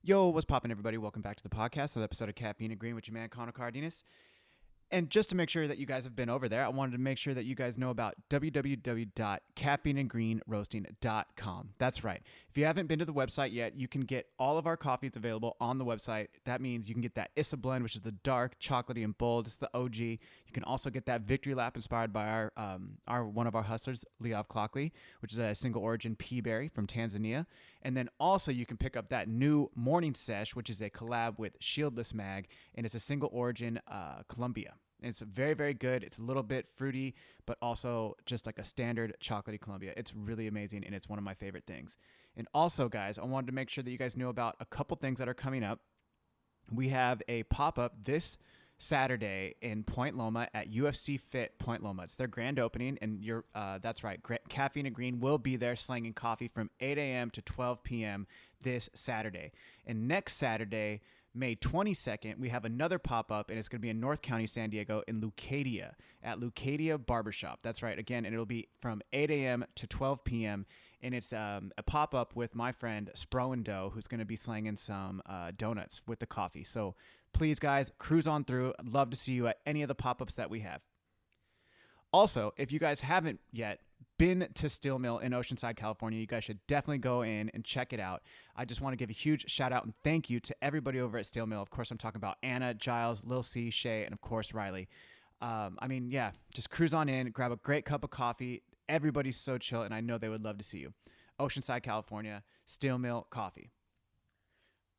Yo, what's poppin', everybody? Welcome back to the podcast, another episode of Caffeine and Green with your man, Connor Cardenas. And just to make sure that you guys have been over there, I wanted to make sure that you guys know about www.caffeineandgreenroasting.com. That's right. If you haven't been to the website yet, you can get all of our coffees available on the website. That means you can get that Issa blend, which is the dark, chocolatey, and bold. It's the OG. You can also get that Victory Lap inspired by our one of our hustlers, Leov Clockley, which is a single origin pea berry from Tanzania. And then also you can pick up that new Morning Sesh, which is a collab with Shieldless Mag, and it's a single origin Colombia. And it's very, very good. It's a little bit fruity, but also just like a standard chocolatey Colombia. It's really amazing, and it's one of my favorite things. And also, guys, I wanted to make sure that you guys know about a couple things that are coming up. We have a pop-up this Saturday in Point Loma at UFC Fit Point Loma. It's their grand opening, and that's right. Caffeine and Green will be there slanging coffee from 8 a.m. to 12 p.m. this Saturday. And next Saturday, May 22nd, we have another pop-up, and it's going to be in North County, San Diego, in Leucadia, at Leucadia Barbershop. That's right. Again, and it'll be from 8 a.m. to 12 p.m., and it's a pop-up with my friend Spro and Dough, who's going to be slanging some donuts with the coffee. So please, guys, cruise on through. I'd love to see you at any of the pop-ups that we have. Also, if you guys haven't yet been to Steel Mill in Oceanside, California, you guys should definitely go in and check it out. I just want to give a huge shout out and thank you to everybody over at Steel Mill. Of course, I'm talking about Anna, Giles, Lil C, Shea, and of course, Riley. Just cruise on in, grab a great cup of coffee. Everybody's so chill, and I know they would love to see you. Oceanside, California, Steel Mill Coffee.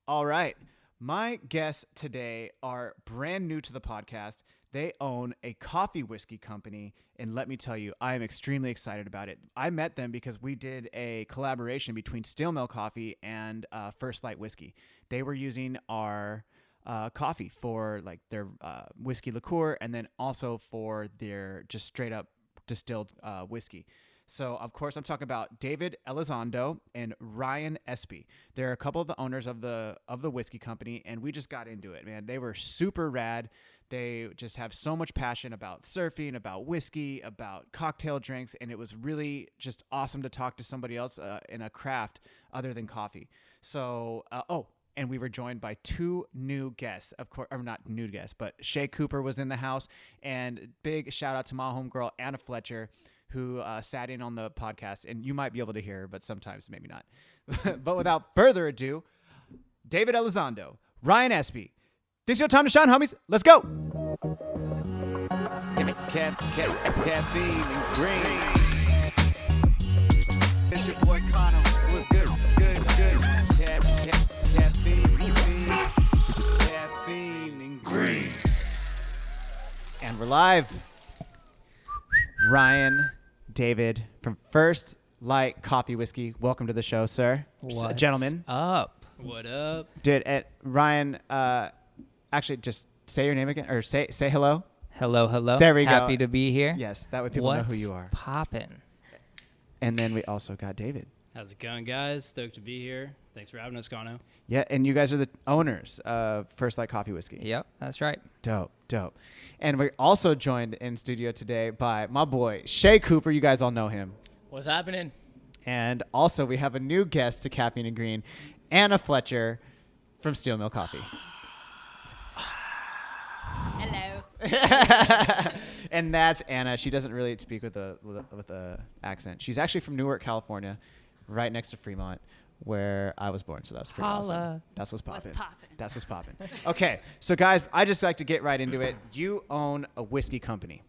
All right. My guests today are brand new to the podcast. They own a coffee whiskey company, and let me tell you, I am extremely excited about it. I met them because we did a collaboration between Steel Mill Coffee and First Light Whiskey. They were using our coffee for like their whiskey liqueur, and then also for their just straight up distilled whiskey. So, of course, I'm talking about David Elizondo and Ryan Espi. They're a couple of the owners of the whiskey company, and we just got into it, man. They were super rad. They just have so much passion about surfing, about whiskey, about cocktail drinks, and it was really just awesome to talk to somebody else in a craft other than coffee. So, and we were joined by two new guests, of course, or not new guests, but Shea Cooper was in the house, and big shout out to my homegirl, Anna Fletcher, who sat in on the podcast, and you might be able to hear her, but sometimes maybe not. But without further ado, David Elizondo, Ryan Espi. This is your time to shine, homies. Let's go. Give me caffeine and green. It's your boy Connor. What's good? Good. Caffeine and green. And we're live. Ryan, David from First Light Coffee Whiskey. Welcome to the show, sir. What's Gentlemen. up? What up? Dude, Ryan, actually just say your name again, or say hello. Hello. There we go. Happy to be here. Yes, that way people know who you are. Poppin'? And then we also got David. How's it going, guys? Stoked to be here. Thanks for having us, Connor. Yeah, and you guys are the owners of First Light Coffee Whiskey. Yep, that's right. Dope. And we're also joined in studio today by my boy, Shea Cooper. You guys all know him. What's happening? And also we have a new guest to Caffeine and Green, Anna Fletcher from Steel Mill Coffee. Hello. And that's Anna. She doesn't really speak with a accent. She's actually from Newark, California, right next to Fremont, where I was born. So that's pretty awesome. That's what's popping. That's what's popping. Okay, so guys, I just like to get right into it. You own a whiskey company.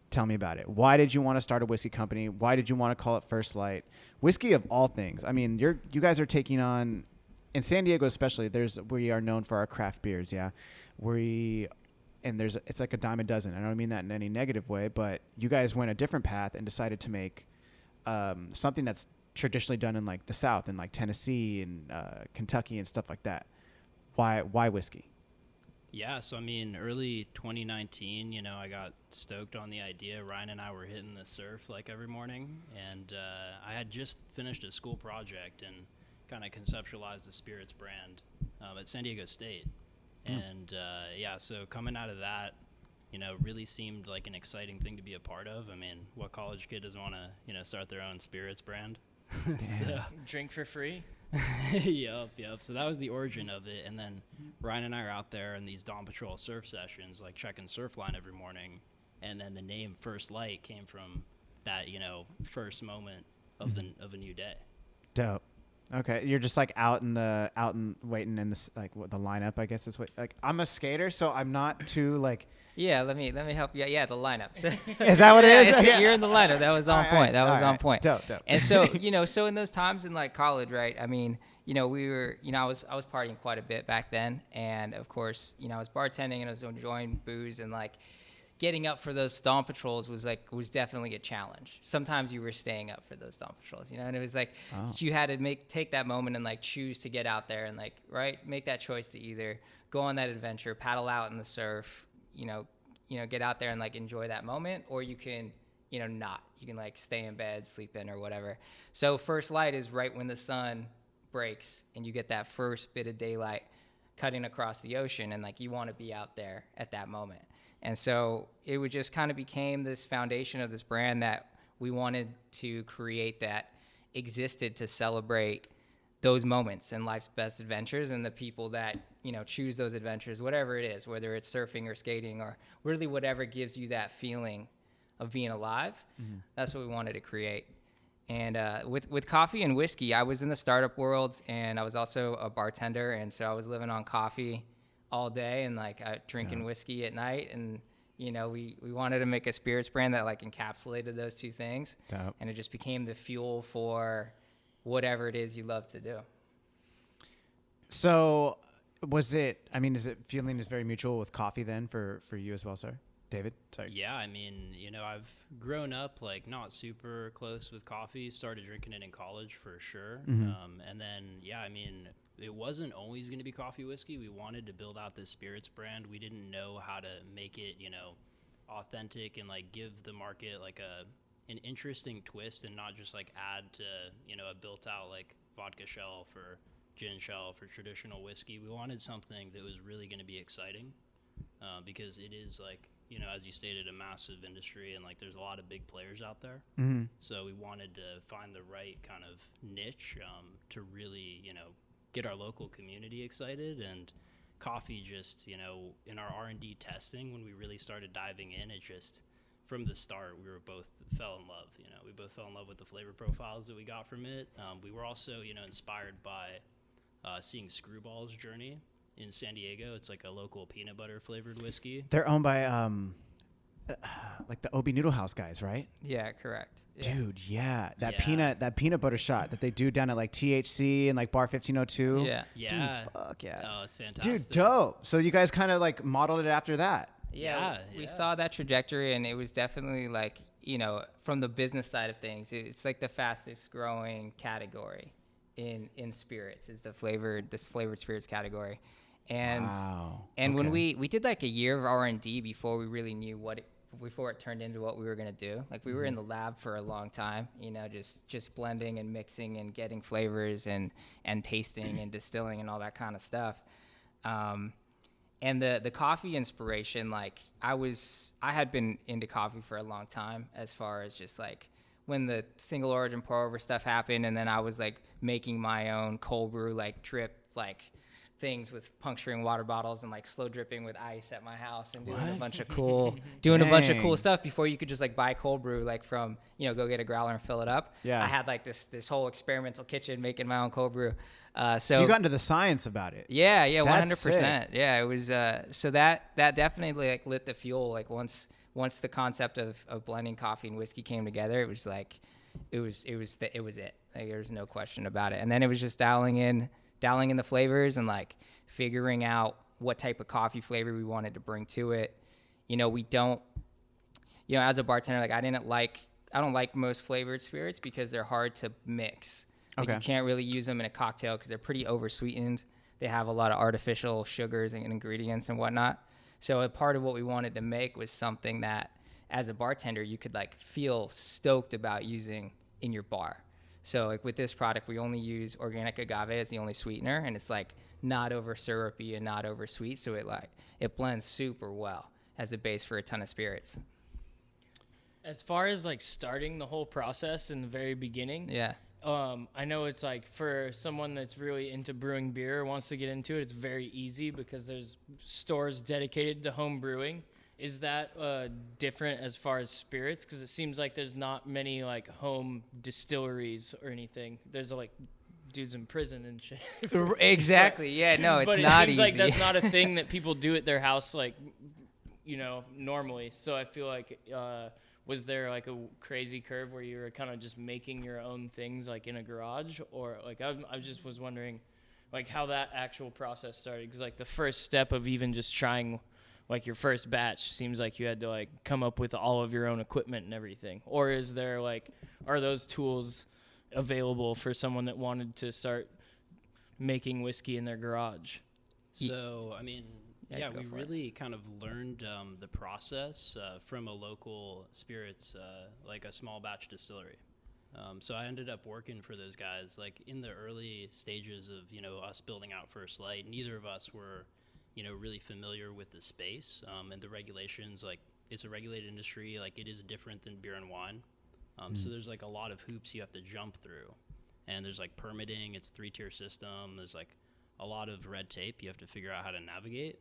Tell me about it. Why did you want to start a whiskey company? Why did you want to call it First Light? Whiskey of all things. I mean, you guys are taking on, in San Diego especially, we are known for our craft beers, yeah. It's like a dime a dozen. I don't mean that in any negative way, but you guys went a different path and decided to make something that's traditionally done in like the South and like Tennessee and Kentucky and stuff like that. Why whiskey? Yeah, so I mean, early 2019, I got stoked on the idea. Ryan and I were hitting the surf like every morning, and I had just finished a school project and kind of conceptualized the spirits brand at San Diego State. And so coming out of that, really seemed like an exciting thing to be a part of. I mean, what college kid doesn't want to, start their own spirits brand? Drink for free? Yep. So that was the origin of it. And then Ryan and I are out there in these Dawn Patrol surf sessions, like checking Surfline every morning. And then the name First Light came from that, first moment of of a new day. Dope. Okay, you're just like out and waiting in this like what the lineup, I guess is what, like I'm a skater, so I'm not too like. Yeah, let me help you. Yeah, the lineups. Is that what it is? Yeah, you're in the lineup. That was on point. That was on point. Dope. And so, so in those times in like college, right? I mean, we were, I was partying quite a bit back then, and of course, I was bartending and I was enjoying booze, and like getting up for those Dawn Patrols was definitely a challenge. Sometimes you were staying up for those Dawn Patrols, and it was like you had to take that moment and like choose to get out there and like make that choice to either go on that adventure, paddle out in the surf, get out there and like enjoy that moment, or you can, not. You can like stay in bed, sleep in, or whatever. So First Light is right when the sun breaks and you get that first bit of daylight cutting across the ocean, and like you want to be out there at that moment. And so it would just kind of became this foundation of this brand that we wanted to create that existed to celebrate those moments in life's best adventures and the people that, choose those adventures, whatever it is, whether it's surfing or skating or really whatever gives you that feeling of being alive. Mm-hmm. That's what we wanted to create. And with coffee and whiskey, I was in the startup world, and I was also a bartender. And so I was living on coffee all day and like drinking whiskey at night. And, we wanted to make a spirits brand that like encapsulated those two things. Dope. And it just became the fuel for whatever it is you love to do. So is it feeling is very mutual with coffee then for you as well, sir? David? Sorry. Yeah, I've grown up like not super close with coffee, started drinking it in college for sure. Mm-hmm. And then, it wasn't always going to be coffee whiskey. We wanted to build out this spirits brand. We didn't know how to make it, authentic and like give the market like an interesting twist and not just like add to, a built out like vodka shelf or gin shelf or traditional whiskey. We wanted something that was really going to be exciting because it is like, as you stated, a massive industry and like there's a lot of big players out there. Mm-hmm. So we wanted to find the right kind of niche to really, get our local community excited. And coffee just, in our R&D testing, when we really started diving in, it just, from the start, we both fell in love. We both fell in love with the flavor profiles that we got from it. We were also, inspired by seeing Screwball's journey in San Diego. It's like a local peanut butter flavored whiskey. They're owned by like the Obi Noodle House guys, right? Yeah, correct. Yeah. Dude, yeah. That peanut butter shot that they do down at like THC and like Bar 1502. Yeah. Yeah. Dude, fuck yeah. Oh, it's fantastic. Dude, dope. So you guys kind of like modeled it after that. Yeah. We saw that trajectory, and it was definitely like, from the business side of things, it's like the fastest growing category in spirits is this flavored spirits category. And when we did like a year of R&D before we really knew before it turned into what we were going to do. Like we were in the lab for a long time, just blending and mixing and getting flavors and tasting and distilling and all that kind of stuff. And the coffee inspiration, like I had been into coffee for a long time, as far as just like when the single origin pour over stuff happened, and then I was like making my own cold brew, like drip, like things with puncturing water bottles and like slow dripping with ice at my house and doing a bunch of cool stuff before you could just like buy cold brew, like from, go get a growler and fill it up. Yeah. I had like this whole experimental kitchen making my own cold brew. So you got into the science about it. Yeah. 100%. Yeah. It was, so that definitely like lit the fuel. Like once the concept of blending coffee and whiskey came together, it was like, it was it. Like there's no question about it. And then it was just dialing in the flavors and like figuring out what type of coffee flavor we wanted to bring to it. We don't, as a bartender, like I don't like most flavored spirits because they're hard to mix. Like you can't really use them in a cocktail because they're pretty oversweetened. They have a lot of artificial sugars and ingredients and whatnot. So a part of what we wanted to make was something that as a bartender, you could like feel stoked about using in your bar. So like with this product, we only use organic agave as the only sweetener, and it's like not over syrupy and not over sweet. So it blends super well as a base for a ton of spirits. As far as like starting the whole process in the very beginning, I know it's like for someone that's really into brewing beer or wants to get into it, it's very easy because there's stores dedicated to home brewing. Is that different as far as spirits? Because it seems like there's not many like home distilleries or anything. There's like dudes in prison and shit. Exactly. Yeah. No, it's but not it seems easy. like that's not a thing that people do at their house, like, normally. So I feel like, was there like a crazy curve where you were kind of just making your own things like in a garage, or like I just was wondering, like how that actual process started? Because like the first step of even just trying, like your first batch, seems like you had to like come up with all of your own equipment and everything. Or is there like, are those tools available for someone that wanted to start making whiskey in their garage? So, I mean, Yeah, go we for it. really kind of learned the process from a local spirits, like a small batch distillery. So I ended up working for those guys, like in the early stages of, us building out First Light. Neither of us were, really familiar with the space and the regulations. Like, it's a regulated industry. Like, it is different than beer and wine. So there's like a lot of hoops you have to jump through, and there's like permitting. It's 3-tier system. There's like a lot of red tape you have to figure out how to navigate.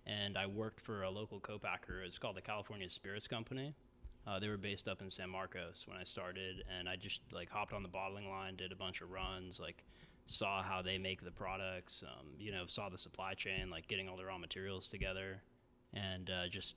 And I worked for a local co-packer. It's called the California Spirits Company. They were based up in San Marcos when I started, and I just like hopped on the bottling line, did a bunch of runs, like saw how they make the products, saw the supply chain, like getting all the raw materials together, and just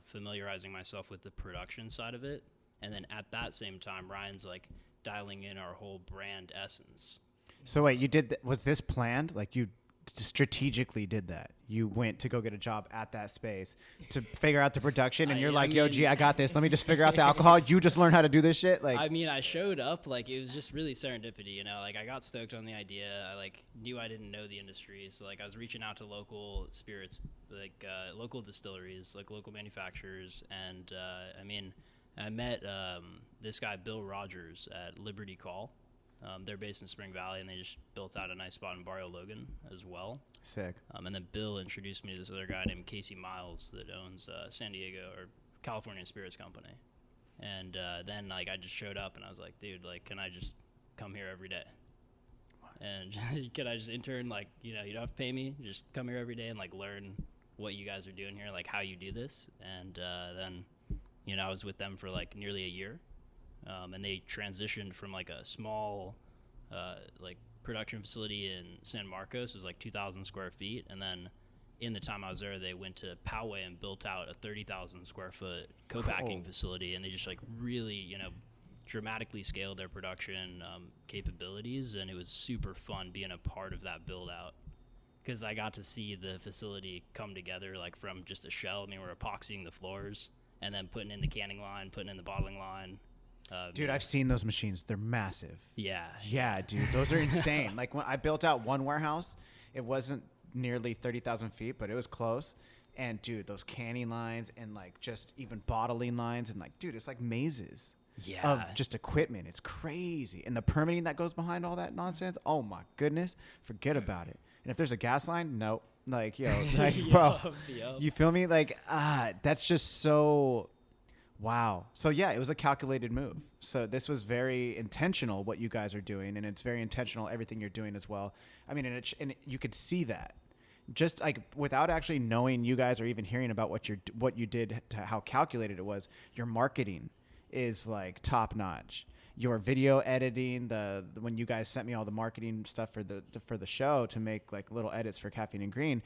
familiarizing myself with the production side of it. And then at that same time, Ryan's like dialing in our whole brand essence. So wait, you did was this planned? Like you strategically did that? You went to go get a job at that space to figure out the production, and you're like, yo, G, I got this. Let me just figure out the alcohol. You just learn how to do this shit? Like, I mean, I showed up, like, it was just really serendipity, like, I got stoked on the idea. I, like, knew I didn't know the industry, so, like, I was reaching out to local spirits, like, local distilleries, like, local manufacturers, and, I met this guy, Bill Rogers, at Liberty Call. They're based in Spring Valley, and they just built out a nice spot in Barrio Logan as well. sick. And then Bill introduced me to this other guy named Casey Miles that owns San Diego or California Spirits Company. And then like I just showed up and I was like, dude, like, can I just come here every day? And can I just intern? Like, you don't have to pay me. Just come here every day and like learn what you guys are doing here, like how you do this. And then, I was with them for like nearly a year. And they transitioned from like a small like production facility in San Marcos. It was like 2,000 square feet. And then in the time I was there, they went to Poway and built out a 30,000 square foot co-packing facility. And they just like really, dramatically scaled their production capabilities. And it was super fun being a part of that build out, because I got to see the facility come together, like from just a shell. I mean, we're epoxying the floors and then putting in the canning line, putting in the bottling line. Dude, I've seen those machines. They're massive. Yeah. Yeah, dude. Those are insane. Like when I built out one warehouse, it wasn't nearly 30,000 feet, but it was close. And dude, those canning lines and like just even bottling lines and like, dude, it's like mazes of just equipment. It's crazy. And the permitting that goes behind all that nonsense. Oh my goodness. Forget about it. And if there's a gas line, nope. Like, yo, like, bro, you feel me? Like, that's just so... Wow. So yeah, it was a calculated move. So this was very intentional what you guys are doing, and it's very intentional everything you're doing as well. I mean, and you could see that just like without actually knowing you guys or even hearing about what you did to how calculated it was. Your marketing is like top notch. Your video editing, when you guys sent me all the marketing stuff for the show to make like little edits for Caffeine and Green,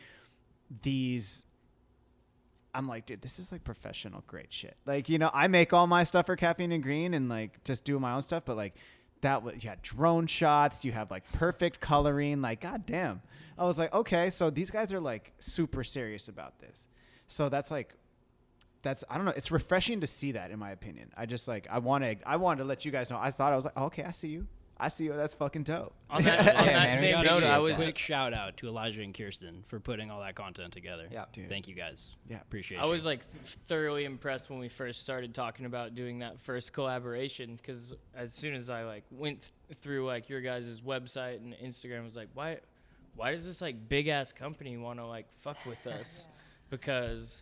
I'm like, dude, this is like professional great shit. Like, I make all my stuff for Caffeine and Green and like just do my own stuff. But like you had drone shots, you have like perfect coloring, like, goddamn. I was like, okay, so these guys are like super serious about this. So I don't know. It's refreshing to see that, in my opinion. I just like, I wanted to let you guys know. I was like, oh, okay, I see you. That's fucking dope. On that same note, I was quick shout out to Elijah and Kirsten for putting all that content together. Yeah, dude. Thank you guys. Yeah, appreciate it. I was like thoroughly impressed when we first started talking about doing that first collaboration, because as soon as I like went through like your guys' website and Instagram, I was like, why does this like big ass company want to like fuck with us? Because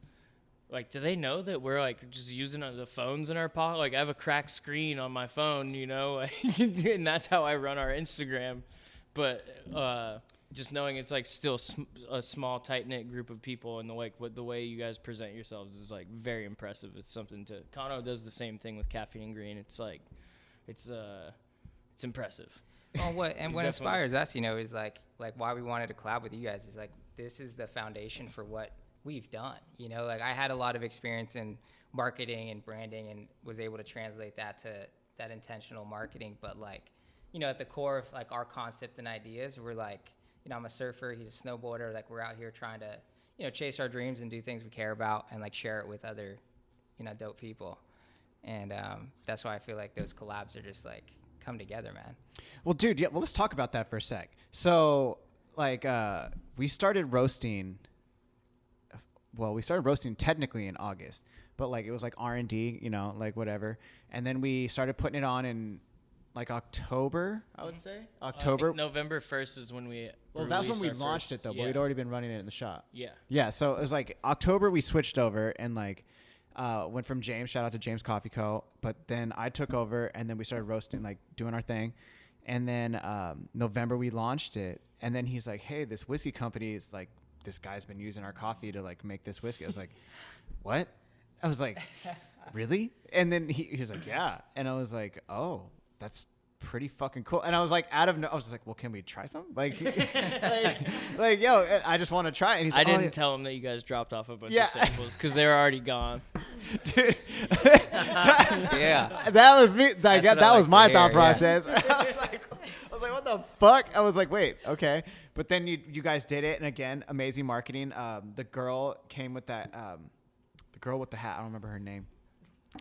like, do they know that we're like just using the phones in our pocket? Like, I have a cracked screen on my phone, you know, and that's how I run our Instagram. But just knowing it's like still a small, tight knit group of people, and the way you guys present yourselves is like very impressive. It's something to. Kano does the same thing with Caffeine and Green. It's like, it's impressive. Well, what inspires us, you know, is like why we wanted to collab with you guys is like this is the foundation for what we've done. You know, like I had a lot of experience in marketing and branding and was able to translate that to that intentional marketing. But like, you know, at the core of like our concept and ideas, we're like, you know, I'm a surfer, he's a snowboarder. Like we're out here trying to, you know, chase our dreams and do things we care about and like share it with other, you know, dope people. And that's why I feel like those collabs are just like come together, man. Well, dude, yeah. Well, let's talk about that for a sec. So, like, we started roasting. Well, we started roasting technically in August, but like it was like R&D, you know, like whatever. And then we started putting it on in like October, I would say. October. I think November 1st is when we. Well, that's when we launched it though, but we'd already been running it in the shop. Yeah. Yeah. So it was like October we switched over and like. Went from James, shout out to James Coffee Co. But then I took over and then we started roasting, like doing our thing. And then November we launched it. And then he's like, hey, this whiskey company is like, this guy's been using our coffee to like make this whiskey. I was like, what? I was like, really? And then he was like, yeah. And I was like, oh, that's pretty fucking cool. And I was like, I was just like, well, can we try some? Like, like, yo, I just want to try it. And he's like, I didn't tell him that you guys dropped off a bunch of samples because they were already gone. Dude. Yeah. That was me. That was my thought process. Yeah. I was like, what the fuck? I was like, wait, okay. But then you guys did it. And again, amazing marketing. The girl came with that, the girl with the hat. I don't remember her name.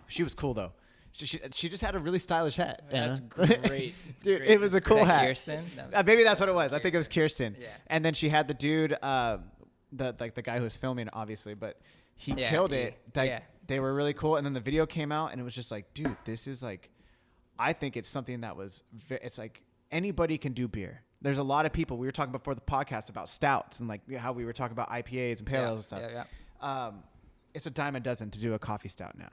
She was cool though. She just had a really stylish hat. That's great. Dude, great. it was a cool hat. Kirsten? Maybe that's what it was. I think it was Kirsten. Yeah. And then she had the dude, the guy who was filming, obviously, but he killed it. They were really cool. And then the video came out, and it was just like, dude, this is like, I think it's something that was, it's like anybody can do beer. There's a lot of people. We were talking before the podcast about stouts and like how we were talking about IPAs and pale ales and stuff. Yeah. It's a dime a dozen to do a coffee stout now.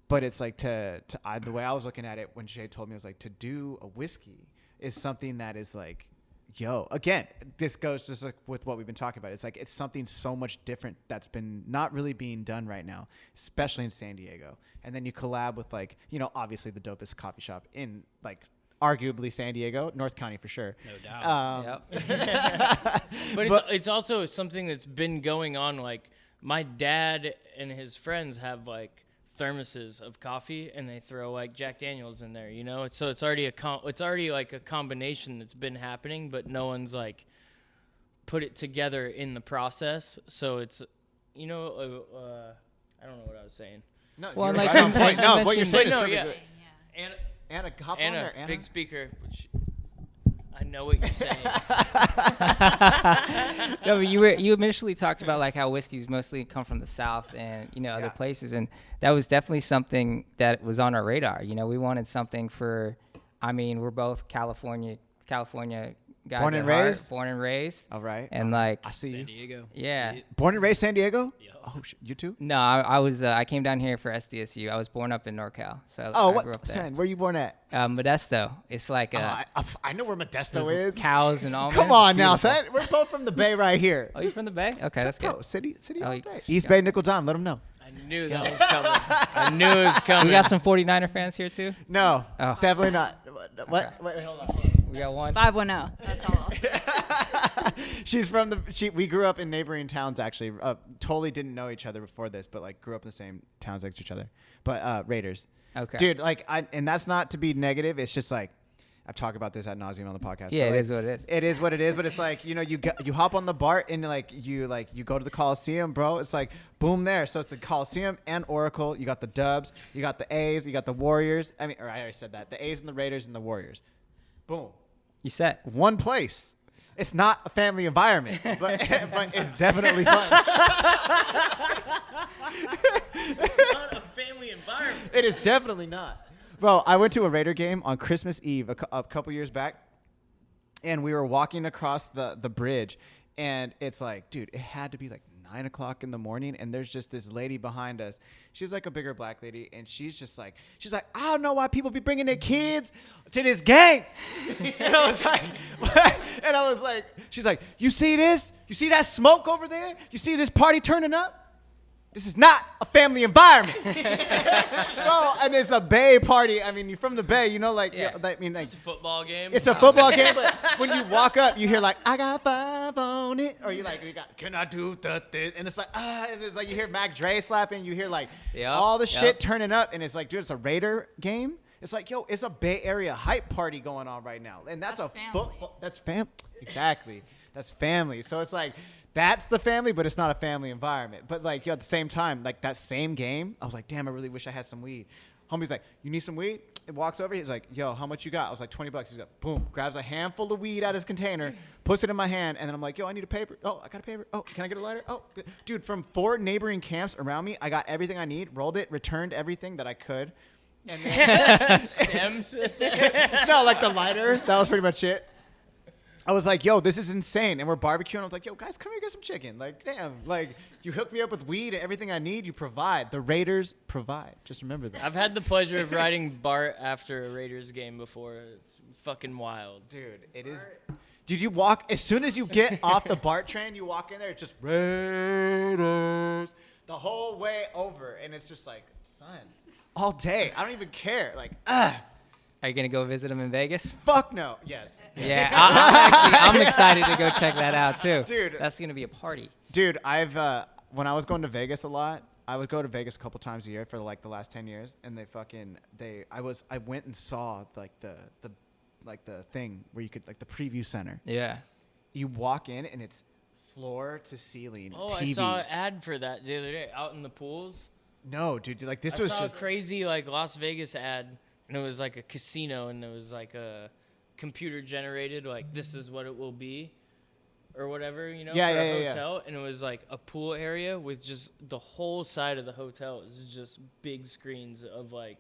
But it's like the way I was looking at it when Shea told me, I was like, to do a whiskey is something that is like, yo, again, this goes just like with what we've been talking about. It's like, it's something so much different that's been not really being done right now, especially in San Diego. And then you collab with like, you know, obviously the dopest coffee shop in like arguably San Diego, North County for sure. No doubt. But it's also something that's been going on. Like my dad and his friends have like thermoses of coffee and they throw like Jack Daniels in there, you know. It's already like a combination that's been happening, but no one's like put it together in the process. So it's, you know, I don't know what I was saying. No, well, you're like right on point. No, what you're saying is no, perfect. yeah. Anna, hop Anna, on there, Anna. big speaker. I know what you're saying. No, but you initially talked about like how whiskeys mostly come from the South and, you know, other places. And that was definitely something that was on our radar. You know, we wanted something for, I mean, we're both California guys. Born and raised? Born and raised. All right. And like, I see San you. Diego. Yeah. Born and raised San Diego? Yeah. Oh, you too? No, I came down here for SDSU. I was born up in NorCal. So I grew up there. Son, where you born at? Modesto. It's like I know where Modesto is. cows and all. Come on now, son. We're both from the Bay right here. Oh, you're from the Bay? Okay, that's good. Bro, city all you- day. East Bay, Nickel Dime. Let them know. I knew that was coming. I knew it was coming. We got some 49er fans here too. No, Oh. definitely not. What? Okay. Wait, hold on. We got one. 510. That's all I'll say. She's from we grew up in neighboring towns actually. Totally didn't know each other before this, but like grew up in the same towns next to each other. But Raiders. Okay. Dude, like and that's not to be negative. It's just like I've talked about this ad nauseum on the podcast. Yeah, but, it like, is what it is. It is what it is, but it's like, you know, you hop on the BART and you go to the Coliseum, bro. It's like boom there. So it's the Coliseum and Oracle. You got the Dubs, you got the A's, you got the Warriors. I already said that. The A's and the Raiders and the Warriors. Boom. You set. One place. It's not a family environment, but it's definitely fun. It's not a family environment. It is definitely not. Bro, I went to a Raider game on Christmas Eve a couple years back, and we were walking across the bridge, and it's like, dude, it had to be like 9 o'clock in the morning, and there's just this lady behind us. She's like a bigger black lady, and she's like, I don't know why people be bringing their kids to this game. And I was like, what? And I was like, she's like, you see this? You see that smoke over there? You see this party turning up? This is not a family environment. Bro, and it's a Bay party. I mean, you're from the Bay, you know, like, Yeah. I mean, like, It's a football game. it's a football game, but when you walk up, you hear like, I got 5 on it. Or you like, can I do this? And it's like, and it's like, you hear Mac Dre slapping. You hear like all the shit turning up. And it's like, dude, it's a Raider game. It's like, yo, it's a Bay Area hype party going on right now. And that's a family. football. That's fam. Exactly. That's family. So it's like, that's the family, but it's not a family environment. But like, yo, at the same time, like that same game, I was like, damn, I really wish I had some weed. Homie's like, you need some weed? It walks over. He's like, yo, how much you got? I was like, $20. He's like, boom, grabs a handful of weed out of his container, puts it in my hand, and then I'm like, yo, I need a paper. Oh, I got a paper. Oh, can I get a lighter? Oh, good. Dude, from 4 neighboring camps around me, I got everything I need, rolled it, returned everything that I could. And then STEM system. no, like the lighter. That was pretty much it. I was like, yo, this is insane. And we're barbecuing. I was like, yo, guys, come here, get some chicken. Like, damn. Like, you hook me up with weed and everything I need, you provide. The Raiders provide. Just remember that. I've had the pleasure of riding BART after a Raiders game before. It's fucking wild. Dude, it is. Dude, you walk, as soon as you get off the BART train, you walk in there, it's just Raiders the whole way over. And it's just like, son, all day. I don't even care. Like, Are you gonna go visit him in Vegas? fuck no. Yes. Yeah, I'm excited to go check that out too. Dude. That's gonna be a party. Dude, when I was going to Vegas a lot, I would go to Vegas a couple times a year for like the last 10 years, and I went and saw like the thing where you could like the preview center. Yeah. You walk in and it's floor to ceiling. Oh, TVs. I saw an ad for that the other day out in the pools. No, dude, like this I was saw just a crazy like Las Vegas ad, and it was like a casino, and it was like a computer generated, like this is what it will be, or whatever, you know, for a hotel. And it was like a pool area with just the whole side of the hotel is just big screens of like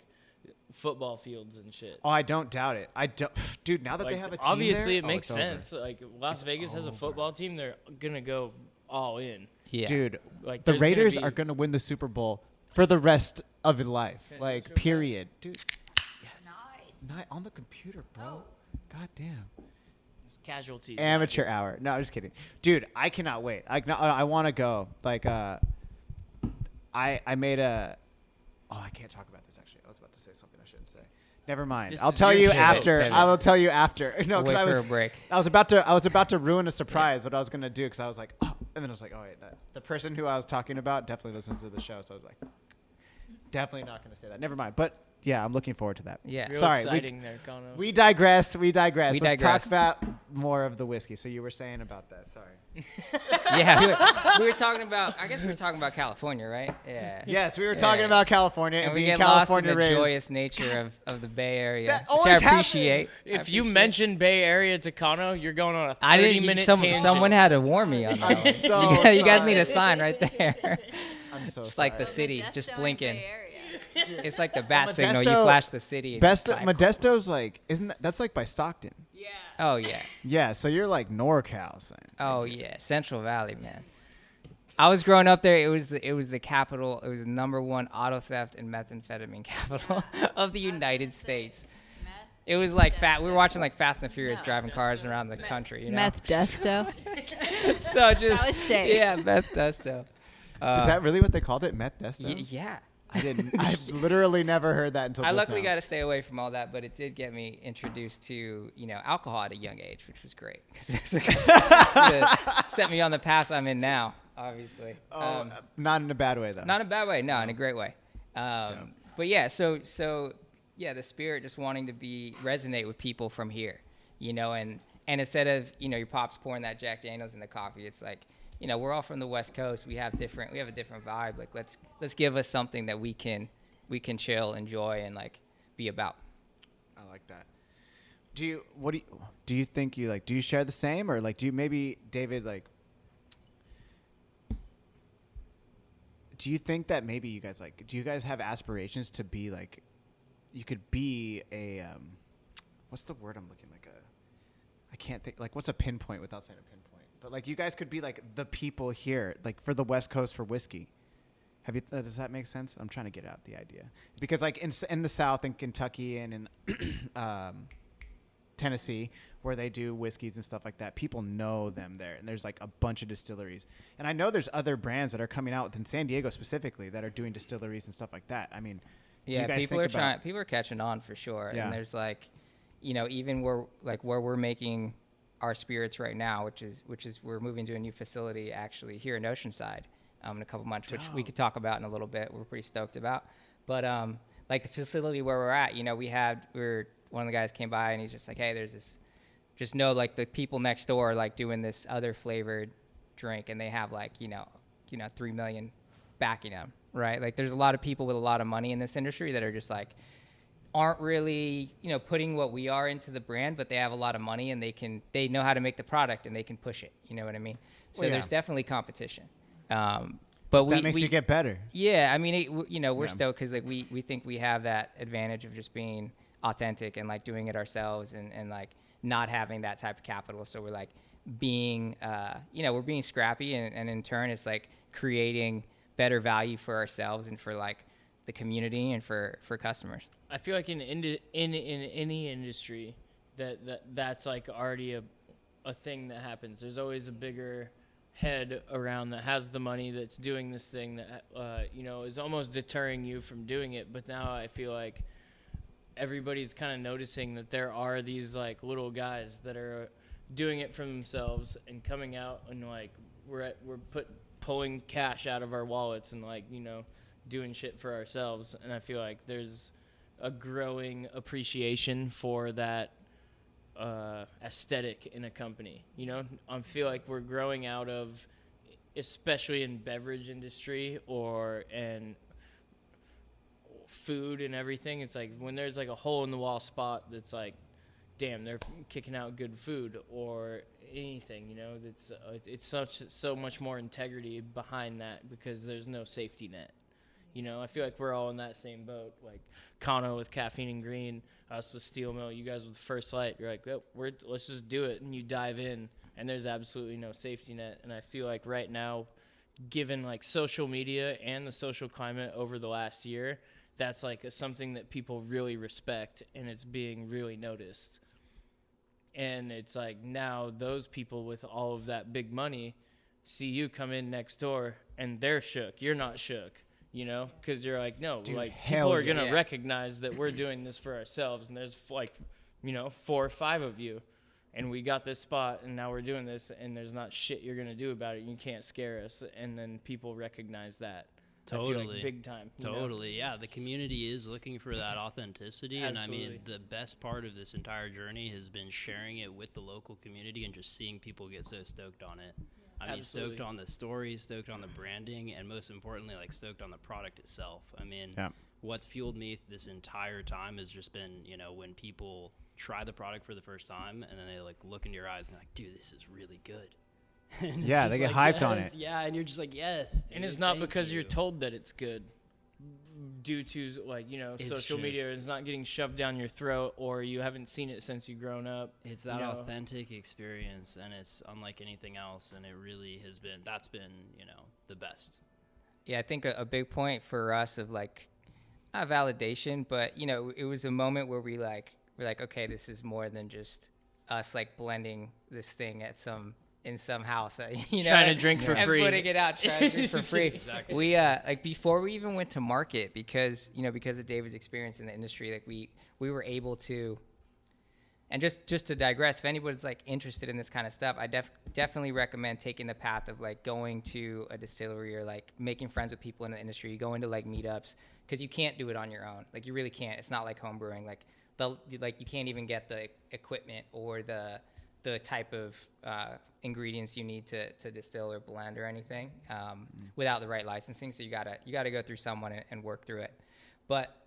football fields and shit. Oh, I don't doubt it. I don't, dude. Now that Like, they have a team obviously there, it makes it's over. sense. Like Las Vegas has a football team, they're gonna go all in. Yeah. Dude. Like The there's gonna Raiders be- are gonna win the Super Bowl for the rest of your life, Yeah, like that's period, dude. Nice. On the computer, bro. God damn. There's casualties. Amateur hour. No, I'm just kidding, dude. I cannot wait. I want to go. Like, I made a. Oh, I can't talk about this actually. I was about to say something I shouldn't say. Never mind. This I'll is tell your you show. after. Pivot. I will tell you after. No, Wait because for a break. I was about to ruin a surprise. What I was gonna do, because I was like, oh, and then I was like, oh wait, no. The person who I was talking about definitely listens to the show, so I was like, definitely not gonna say that. Never mind. But yeah, I'm looking forward to that. Yeah. Real Sorry, exciting there, Kono. We digress. We Let's digress. talk about more of the whiskey. So you were saying about that. Sorry. Yeah. We were talking about. I guess we were talking about California, right? Yeah. Yes, we were talking Yeah. about California And and we being get lost in California the raised. joyous nature of the Bay Area, That which always I happens. appreciate. If you mention Bay Area to Kono, you're going on a 30 I didn't. minute Some, tangent. someone had to warn me on that. I'm one. so you guys sorry. need a sign right there. I'm so Just like sorry. the city, Modesto just and blinking. Bay Area. It's like the bat signal. You Modesto- flash the city. And it's like, Modesto's like, that's like by Stockton. Yeah. oh yeah. Yeah, so you're like NorCal, son. Oh yeah. Central Valley, man. I was growing up there. It was the capital. It was the #1 auto theft and methamphetamine capital of the United States. Meth. It was like Modesto. we were watching like Fast and Furious, No. driving cars around the country. You know. Meth-desto. So just was Shea. yeah, meth desto. Is that really what they called it? Meth Desto? Yeah. I didn't. I've literally never heard that until I just luckily now. got to stay away from all that, but it did get me introduced to alcohol at a young age, which was great because it set me on the path I'm in now. Obviously. Not in a bad way, though. Not in a bad way. No, in a great way. But yeah, so yeah, the spirit just wanting to resonate with people from here, and instead of your pops pouring that Jack Daniels in the coffee, it's like we're all from the West Coast. We have a different vibe. Like let's give us something that we can chill, enjoy, and like be about. I like that. Do you think you do you share the same, or like do you maybe David do you think that maybe you guys do you guys have aspirations to be like you could be a what's the word I'm looking I can't think what's a pinpoint without saying a pinpoint? But like you guys could be like the people here, like for the West Coast for whiskey. Have you? Does that make sense? I'm trying to get out the idea because like in the South, in Kentucky and in Tennessee, where they do whiskeys and stuff like that, people know them there, and there's like a bunch of distilleries. And I know there's other brands that are coming out in San Diego specifically that are doing distilleries and stuff like that. I mean, do you guys people think are trying. People are catching on for sure. Yeah. And there's like, even where we're making our spirits right now, which is we're moving to a new facility actually here in Oceanside in a couple months, which we could talk about in a little bit. We're pretty stoked about. But like the facility where we're at, one of the guys came by and he's just like, hey, there's this, just know like the people next door are like doing this other flavored drink, and they have like 3 million backing them, right? Like there's a lot of people with a lot of money in this industry that are just like aren't really putting what we are into the brand, but they have a lot of money and they know how to make the product and they can push it. You know what I mean? So there's definitely competition. But that makes you get better. Yeah, I mean, we're stoked because like we think we have that advantage of just being authentic and like doing it ourselves and like not having that type of capital. So we're like being, we're being scrappy, and in turn it's like creating better value for ourselves and for like the community and for customers. I feel like in any industry that's like already a thing that happens. There's always a bigger head around that has the money that's doing this thing that is almost deterring you from doing it. But now I feel like everybody's kind of noticing that there are these like little guys that are doing it for themselves and coming out and like we're pulling cash out of our wallets and like doing shit for ourselves. And I feel like there's a growing appreciation for that aesthetic in a company. I feel like we're growing out of, especially in beverage industry and food and everything, it's like when there's like a hole in the wall spot that's like, damn, they're kicking out good food or anything, that's it's so much more integrity behind that because there's no safety net. I feel like we're all in that same boat, like Kano with Caffeine and Green, us with Steel Mill, you guys with First Light. You're like, well, let's just do it, and you dive in, and there's absolutely no safety net. And I feel like right now, given like social media and the social climate over the last year, that's like something that people really respect, and it's being really noticed. And it's like now those people with all of that big money see you come in next door, and they're shook. You're not shook. Because you're like, no, dude, like people are going to recognize that we're doing this for ourselves. And there's like, 4 or 5 of you, and we got this spot, and now we're doing this, and there's not shit you're going to do about it. You can't scare us. And then people recognize that. Totally. I feel like big time. Totally. Yeah. The community is looking for that authenticity. Absolutely. And I mean, the best part of this entire journey has been sharing it with the local community and just seeing people get so stoked on it. I mean, Absolutely. stoked on the stories, stoked on the branding, and most importantly, like stoked on the product itself. I mean, what's fueled me this entire time has just been, when people try the product for the first time and then they like look into your eyes and they're like, dude, this is really good. Yeah, they get hyped on it. Yeah, and you're just like, yes. Dude, And it's not because you're told that it's good due to like, social media. It's not getting shoved down your throat or you haven't seen it since you've grown up. It's that authentic experience, and it's unlike anything else, and it really has been, that's been, the best. Yeah, I think a big point for us of like, not validation, but, it was a moment where we're like, okay, this is more than just us like blending this thing in some house, trying to drink for free, and putting it out, trying to drink for free. Exactly. We like before we even went to market, because of David's experience in the industry, like we were able to. And just to digress, if anybody's like interested in this kind of stuff, I definitely recommend taking the path of like going to a distillery or like making friends with people in the industry, going to like meetups, because you can't do it on your own. Like you really can't. It's not like home brewing. Like you can't even get the equipment or the type of ingredients you need to distill or blend or anything without the right licensing. So you gotta go through someone and work through it. But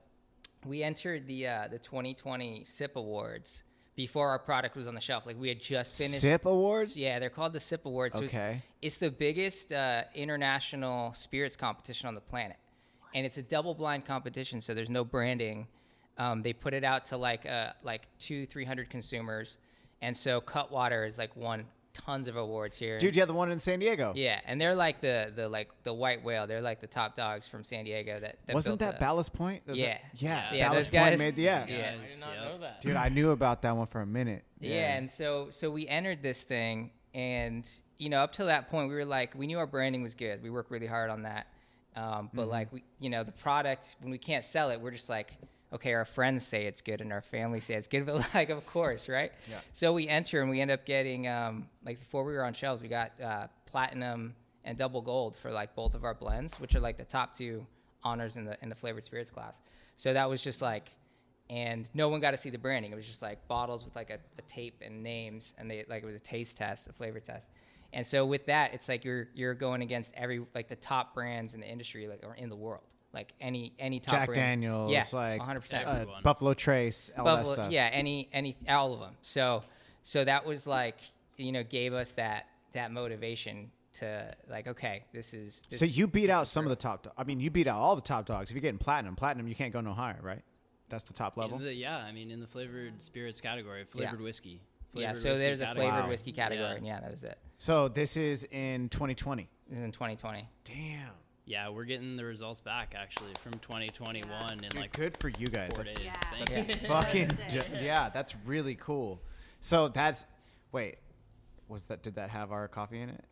we entered the 2020 SIP Awards before our product was on the shelf. Like we had just finished. SIP Awards? Yeah, they're called the SIP Awards. So okay. It's the biggest international spirits competition on the planet. And it's a double-blind competition, so there's no branding. They put it out to like 200-300 consumers. And so Cutwater is like one tons of awards here. Dude, you had the one in San Diego. Yeah, and they're like the white whale. They're like the top dogs from San Diego. That Wasn't built that Ballast Point? Yeah. Yeah. Yeah, Ballast those guys- Point made the Yeah. I did not know that. Dude, I knew about that one for a minute. Yeah, and so we entered this thing, and up till that point, we were like, we knew our branding was good. We worked really hard on that, but like we, the product, when we can't sell it, we're just like, okay, our friends say it's good and our family say it's good, but like, of course, right? Yeah. So we enter and we end up getting, like before we were on shelves, we got platinum and double gold for like both of our blends, which are like the top 2 honors in the flavored spirits class. So that was just like, and no one got to see the branding. It was just like bottles with like a tape and names, and it was a taste test, a flavor test. And so with that, it's like you're going against like the top brands in the industry, like, or in the world. Like any top Jack brand. Daniels, Yeah, like 100%. Buffalo Trace, all that Buffalo, stuff. yeah, any all of them. So that was like, gave us that motivation to like, okay, this is. So you beat out some of the top. You beat out all the top dogs. If you're getting platinum, you can't go no higher, right? That's the top level. In the flavored spirits category, flavored whiskey. Yeah, Flavored so whiskey there's a category. flavored whiskey category, Yeah. and yeah, that was it. So this is in 2020. This is in 2020. Damn. Yeah, we're getting the results back actually from 2021 in Dude, like good for you guys. 4 That's days. Yeah. Thank you. fucking Sick. that's really cool. So did that have our coffee in it?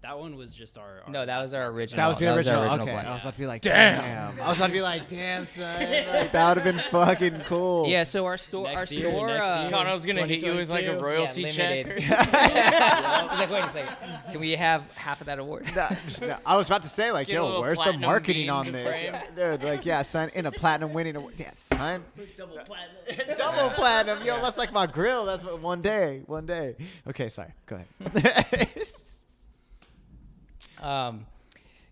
That one was just our No, that was our original. That was the original. our Okay, blend. I was about to be like, damn. I was about to be like, damn, son. Like, that would have been fucking cool. Yeah, so our store, Next year. Connor was gonna hit you with like a 2022. royalty check. limited. I was like, wait a second, can we have half of that award? No, I was about to say, like, Get a yo, little where's the platinum marketing beam on to this? frame. Dude, like, yeah, son, in a platinum winning award. Yeah, son. double platinum. Double platinum. Yo, that's like my grill. That's what, one day. Okay, sorry. Go ahead.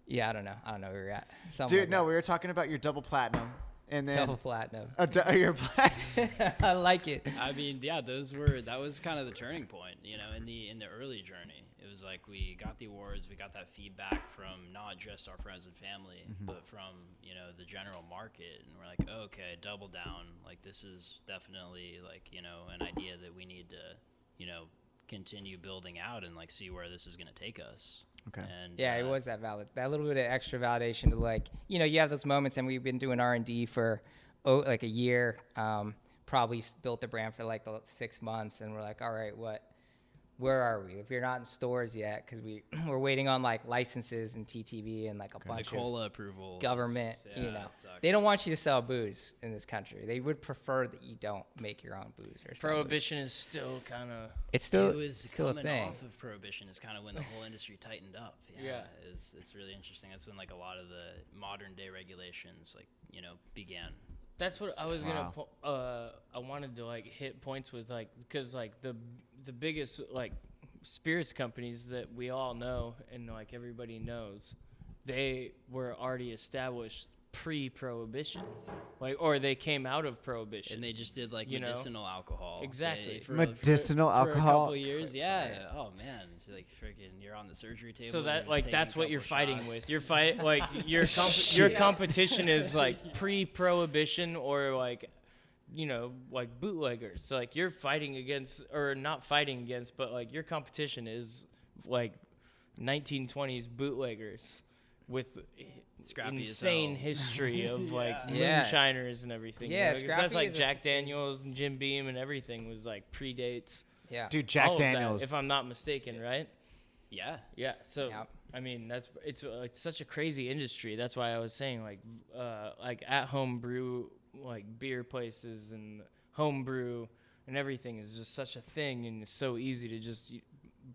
Yeah, I don't know where we're at. Something Dude, like no, that. we were talking about your double platinum. And then Double platinum. Your platinum. I like it. I mean, yeah, that was kind of the turning point, in the early journey. It was like we got the awards, we got that feedback from not just our friends and family, but from, the general market. And we're like, okay, double down. Like, this is definitely like, an idea that we need to, continue building out and like see where this is going to take us. Okay. And Yeah, it was that little bit of extra validation to like, you have those moments, and we've been doing R&D for like a year, probably built the brand for like the 6 months, and we're like, all right, where are we? If we're not in stores yet, because we're waiting on like licenses and TTV and like a the bunch of cola approval. government, it sucks. they don't want you to sell booze in this country. They would prefer that you don't make your own booze or sell booze. Prohibition is still kind of. It's still, It was still a coming thing. off of prohibition is kind of when the whole industry tightened up. Yeah. It's really interesting. That's when like a lot of the modern day regulations began. That's what I was Wow. I wanted to like hit points with like, because like the biggest like spirits companies that we all know and like everybody knows, they were already established pre-prohibition, like, or they came out of prohibition. And they just did like You know? medicinal alcohol. Exactly. Medicinal for alcohol? a couple of years. Yeah. Oh man, like freaking, you're on the surgery table. So and that you're just like taking that's a what you're couple fighting shots. with. You're like your competition is like pre-prohibition or like like bootleggers. So like you're fighting against, or not fighting against, but like your competition is like 1920s bootleggers with Scrappy as insane hell. history of like Yeah. moonshiners and everything. Yeah, 'cause Scrappy that's like is a- Jack Daniels and Jim Beam and everything was like predates. Yeah. Dude, Jack all of that, Daniels. if I'm not mistaken, right? Yeah. Yeah. So Yep. I mean, it's such a crazy industry. That's why I was saying like at home brew, like beer places and home brew and everything is just such a thing, and it's so easy to just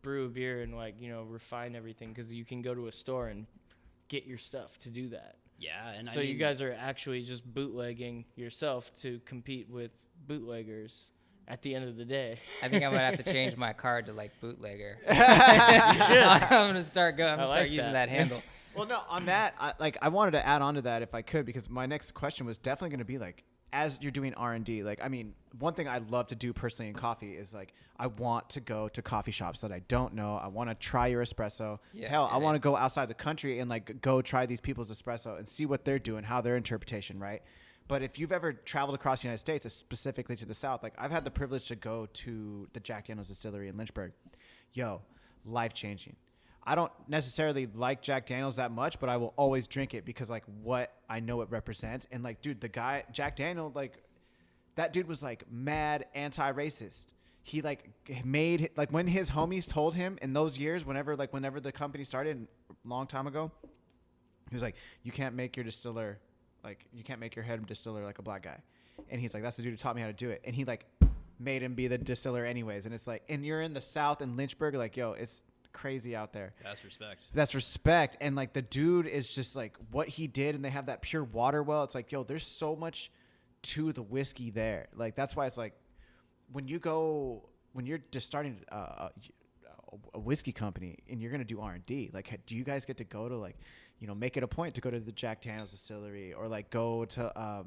brew a beer and like refine everything because you can go to a store and get your stuff to do that. Yeah. And So you guys are actually just bootlegging yourself to compete with bootleggers at the end of the day. I think I'm gonna have to change my card to like bootlegger. You should. I'm gonna start I like using that. that handle. Well, no, on that, I wanted to add on to that if I could, because my next question was definitely going to be like, as you're doing R&D, like, I mean, one thing I love to do personally in coffee is like, I want to go to coffee shops that I don't know. I want to try your espresso. Yeah, Hell, I yeah, want yeah. to go outside the country and like go try these people's espresso and see what they're doing, how their interpretation, right? But if you've ever traveled across the United States, specifically to the South, like I've had the privilege to go to the Jack Daniel's distillery in Lynchburg. yo, life-changing. I don't necessarily like Jack Daniels that much, but I will always drink it because like what I know it represents. And like, dude, the guy, Jack Daniel, like that dude was like mad anti-racist. He like made like when his homies told him in those years, whenever the company started a long time ago, he was like, you can't make your distiller, like you can't make your head distiller like a black guy. And he's like, that's the dude who taught me how to do it. And he like made him be the distiller anyways. And it's like, and you're in the South in Lynchburg, like, yo, it's crazy out there. That's respect. And like the dude is just like what he did, and they have that pure water well. It's like, yo, there's so much to the whiskey there. Like that's why it's like when you're just starting a whiskey company and you're gonna do R&D, like do you guys get to go to like, you know, make it a point to go to the Jack Daniel's distillery or like go to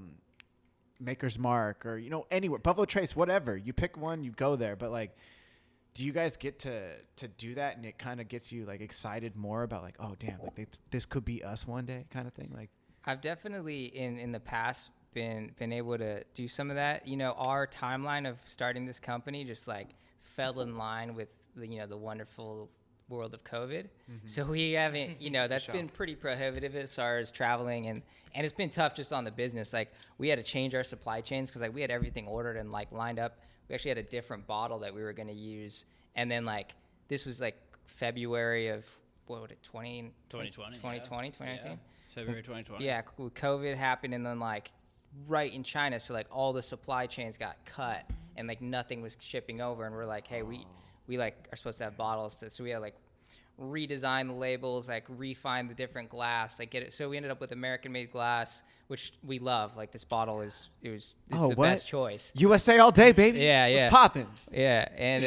Maker's Mark or, you know, anywhere, Buffalo Trace, whatever, you pick one, you go there. But like, do you guys get to do that, and it kind of gets you like excited more about like, oh damn, like this could be us one day kind of thing? Like I've definitely in the past been able to do some of that. You know, our timeline of starting this company just like fell in line with the wonderful world of COVID. So we haven't, that's been pretty prohibitive as far as traveling, and it's been tough just on the business. Like we had to change our supply chains because like we had everything ordered and like lined up. We actually had a different bottle that we were going to use, and then like this was like February of 2020, 2019. Yeah. February 2020. Yeah, COVID happened, and then like right in China, so like all the supply chains got cut, and like nothing was shipping over, and we're like, hey, we like are supposed to have bottles, so we had to like redesign the labels, like refine the different glass, like get it. So we ended up with American-made glass, which we love. Like this bottle it's the best choice. USA all day, baby. Yeah, It's popping. Yeah, and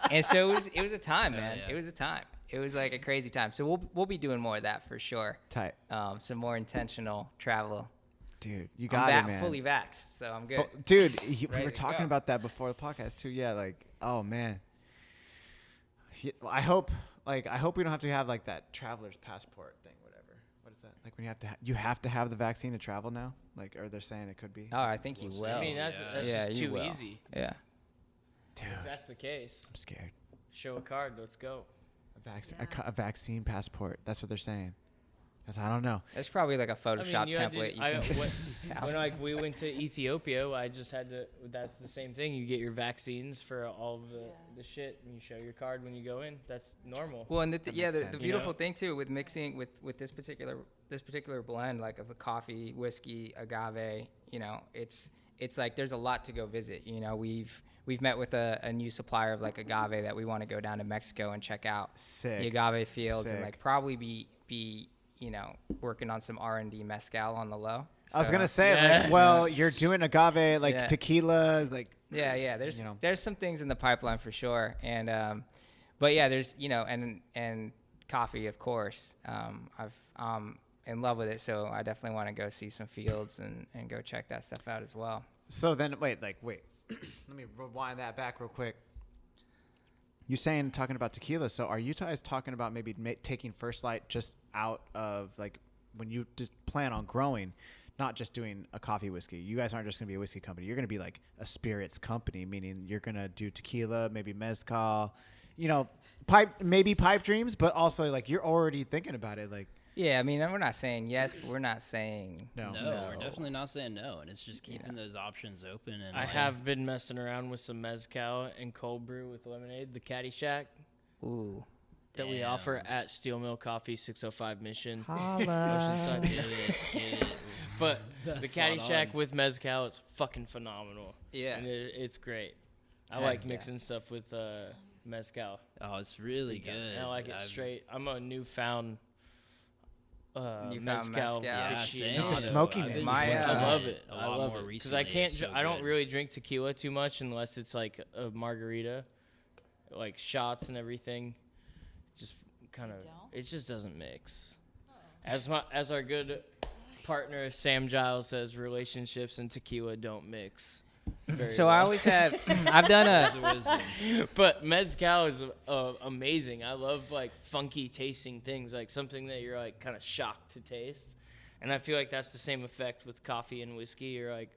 and so it was a time, man. It was a time. It was like a crazy time. So we'll be doing more of that for sure. Tight. Some more intentional travel. Dude, you got it, man. Fully vaxxed, so I'm good. Dude, we were to talking go. about that before the podcast too. Yeah, like, oh man. I hope we don't have to have like that traveler's passport thing, whatever. What is that? Like when you have to have the vaccine to travel now? Like, or they're saying it could be? Oh, I think you will. I mean, that's just too easy. Yeah. Dude, If that's the case, I'm scared. show a card. Let's go. A vaccine passport. That's what they're saying. I don't know. It's probably like a Photoshop template. When we went to Ethiopia, I just had to. That's the same thing. You get your vaccines for all of the shit, and you show your card when you go in. That's normal. Well, and the sense. beautiful thing too with mixing with this particular blend, like of the coffee, whiskey, agave, it's like there's a lot to go visit. We've met with a new supplier of like agave that we want to go down to Mexico and check out Sick. the agave fields. Sick. And like probably be working on some R&D mezcal on the low. I was So, gonna say, like, well, you're doing agave, like tequila, like. Yeah. There's some things in the pipeline for sure, and but yeah, there's and coffee, of course. I'm in love with it, so I definitely want to go see some fields and go check that stuff out as well. So then, wait. Let me rewind that back real quick. You're talking about tequila. So are you guys talking about maybe taking First Light just out of like when you just plan on growing, not just doing a coffee whiskey? You guys aren't just going to be a whiskey company. You're going to be like a spirits company, meaning you're going to do tequila, maybe mezcal, pipe dreams, but also like you're already thinking about it. Like, Yeah, I mean, we're not saying yes, but we're not saying no. No, we're definitely not saying no, and it's just keeping those options open. And I have been messing around with some mezcal and cold brew with lemonade, the Caddyshack Ooh. that we offer at Steel Mill Coffee 605 Mission. Holla. Get it. But That's the spot Caddyshack on. with mezcal is fucking phenomenal. Yeah. And it's great. I Heck like yeah. mixing stuff with mezcal. Oh, it's really good. And I like it straight. I'm a newfound Newfound mezcal mezcal. Yeah, aficionado. same. The smokiness. I love it. A I lot love more it because recently. I can't. It's so I don't good. really drink tequila too much unless it's like a margarita, like shots and everything. Just kind of, it just doesn't mix. As our good partner Sam Giles says, relationships and tequila don't mix. very So I well. always have. I've done But mezcal is amazing. I love like funky tasting things, like something that you're like kind of shocked to taste. And I feel like that's the same effect with coffee and whiskey. You're like,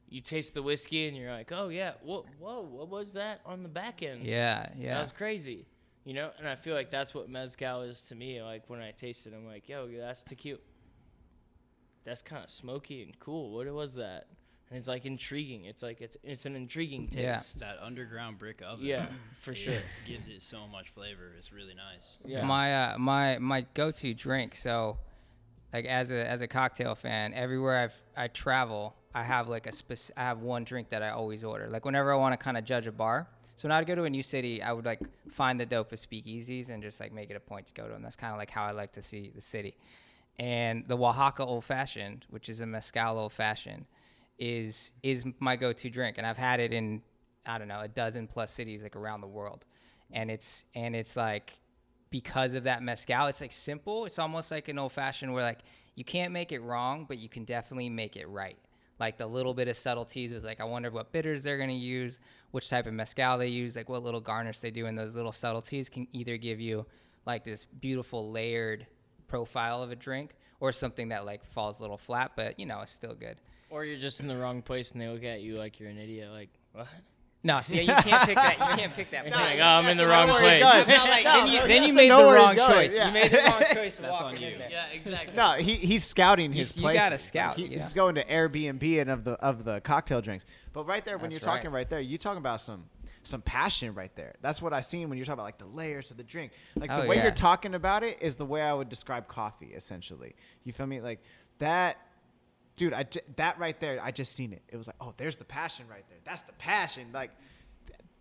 you taste the whiskey and you're like, oh yeah, whoa, what was that on the back end? Yeah. That was crazy, you know. And I feel like that's what mezcal is to me. Like when I taste it, I'm like, yo, that's tequila. That's kind of smoky and cool. What was that? And it's like intriguing. It's like it's an intriguing taste. Yeah. That underground brick oven. Yeah, for sure. It gives it so much flavor. It's really nice. Yeah. My go-to drink. So, like as a cocktail fan, everywhere I travel, I have like I have one drink that I always order. Like whenever I want to kind of judge a bar. So when I would go to a new city, I would like find the dopest speakeasies and just like make it a point to go to them. That's kind of like how I like to see the city. And the Oaxaca Old Fashioned, which is a mezcal old fashioned, is my go-to drink, and I've had it in, I don't know, a dozen plus cities like around the world. And it's like, because of that mezcal, it's like simple. It's almost like an old fashioned where like you can't make it wrong, but you can definitely make it right. Like the little bit of subtleties with like, I wonder what bitters they're going to use, which type of mezcal they use, like what little garnish they do, and those little subtleties can either give you like this beautiful layered profile of a drink or something that like falls a little flat, but you know, it's still good. Or you're just in the wrong place and they look at you like you're an idiot. Like, what? No, see, you can't pick that. You can't pick that. You're place. like, oh, I'm in the wrong place. Then you made the wrong choice. Yeah. You made the wrong choice. That's walking on you. in there. Yeah, exactly. No, he's scouting his You places. gotta scout, He's going to Airbnb and of the cocktail drinks. But right there, when That's you're talking right. right there, you're talking about some passion right there. That's what I seen when you're talking about like the layers of the drink. Like the Oh, way yeah. you're talking about it is the way I would describe coffee, essentially. You feel me? Like that, dude. That right there, I just seen it. It was like, oh, there's the passion right there. That's the passion. Like.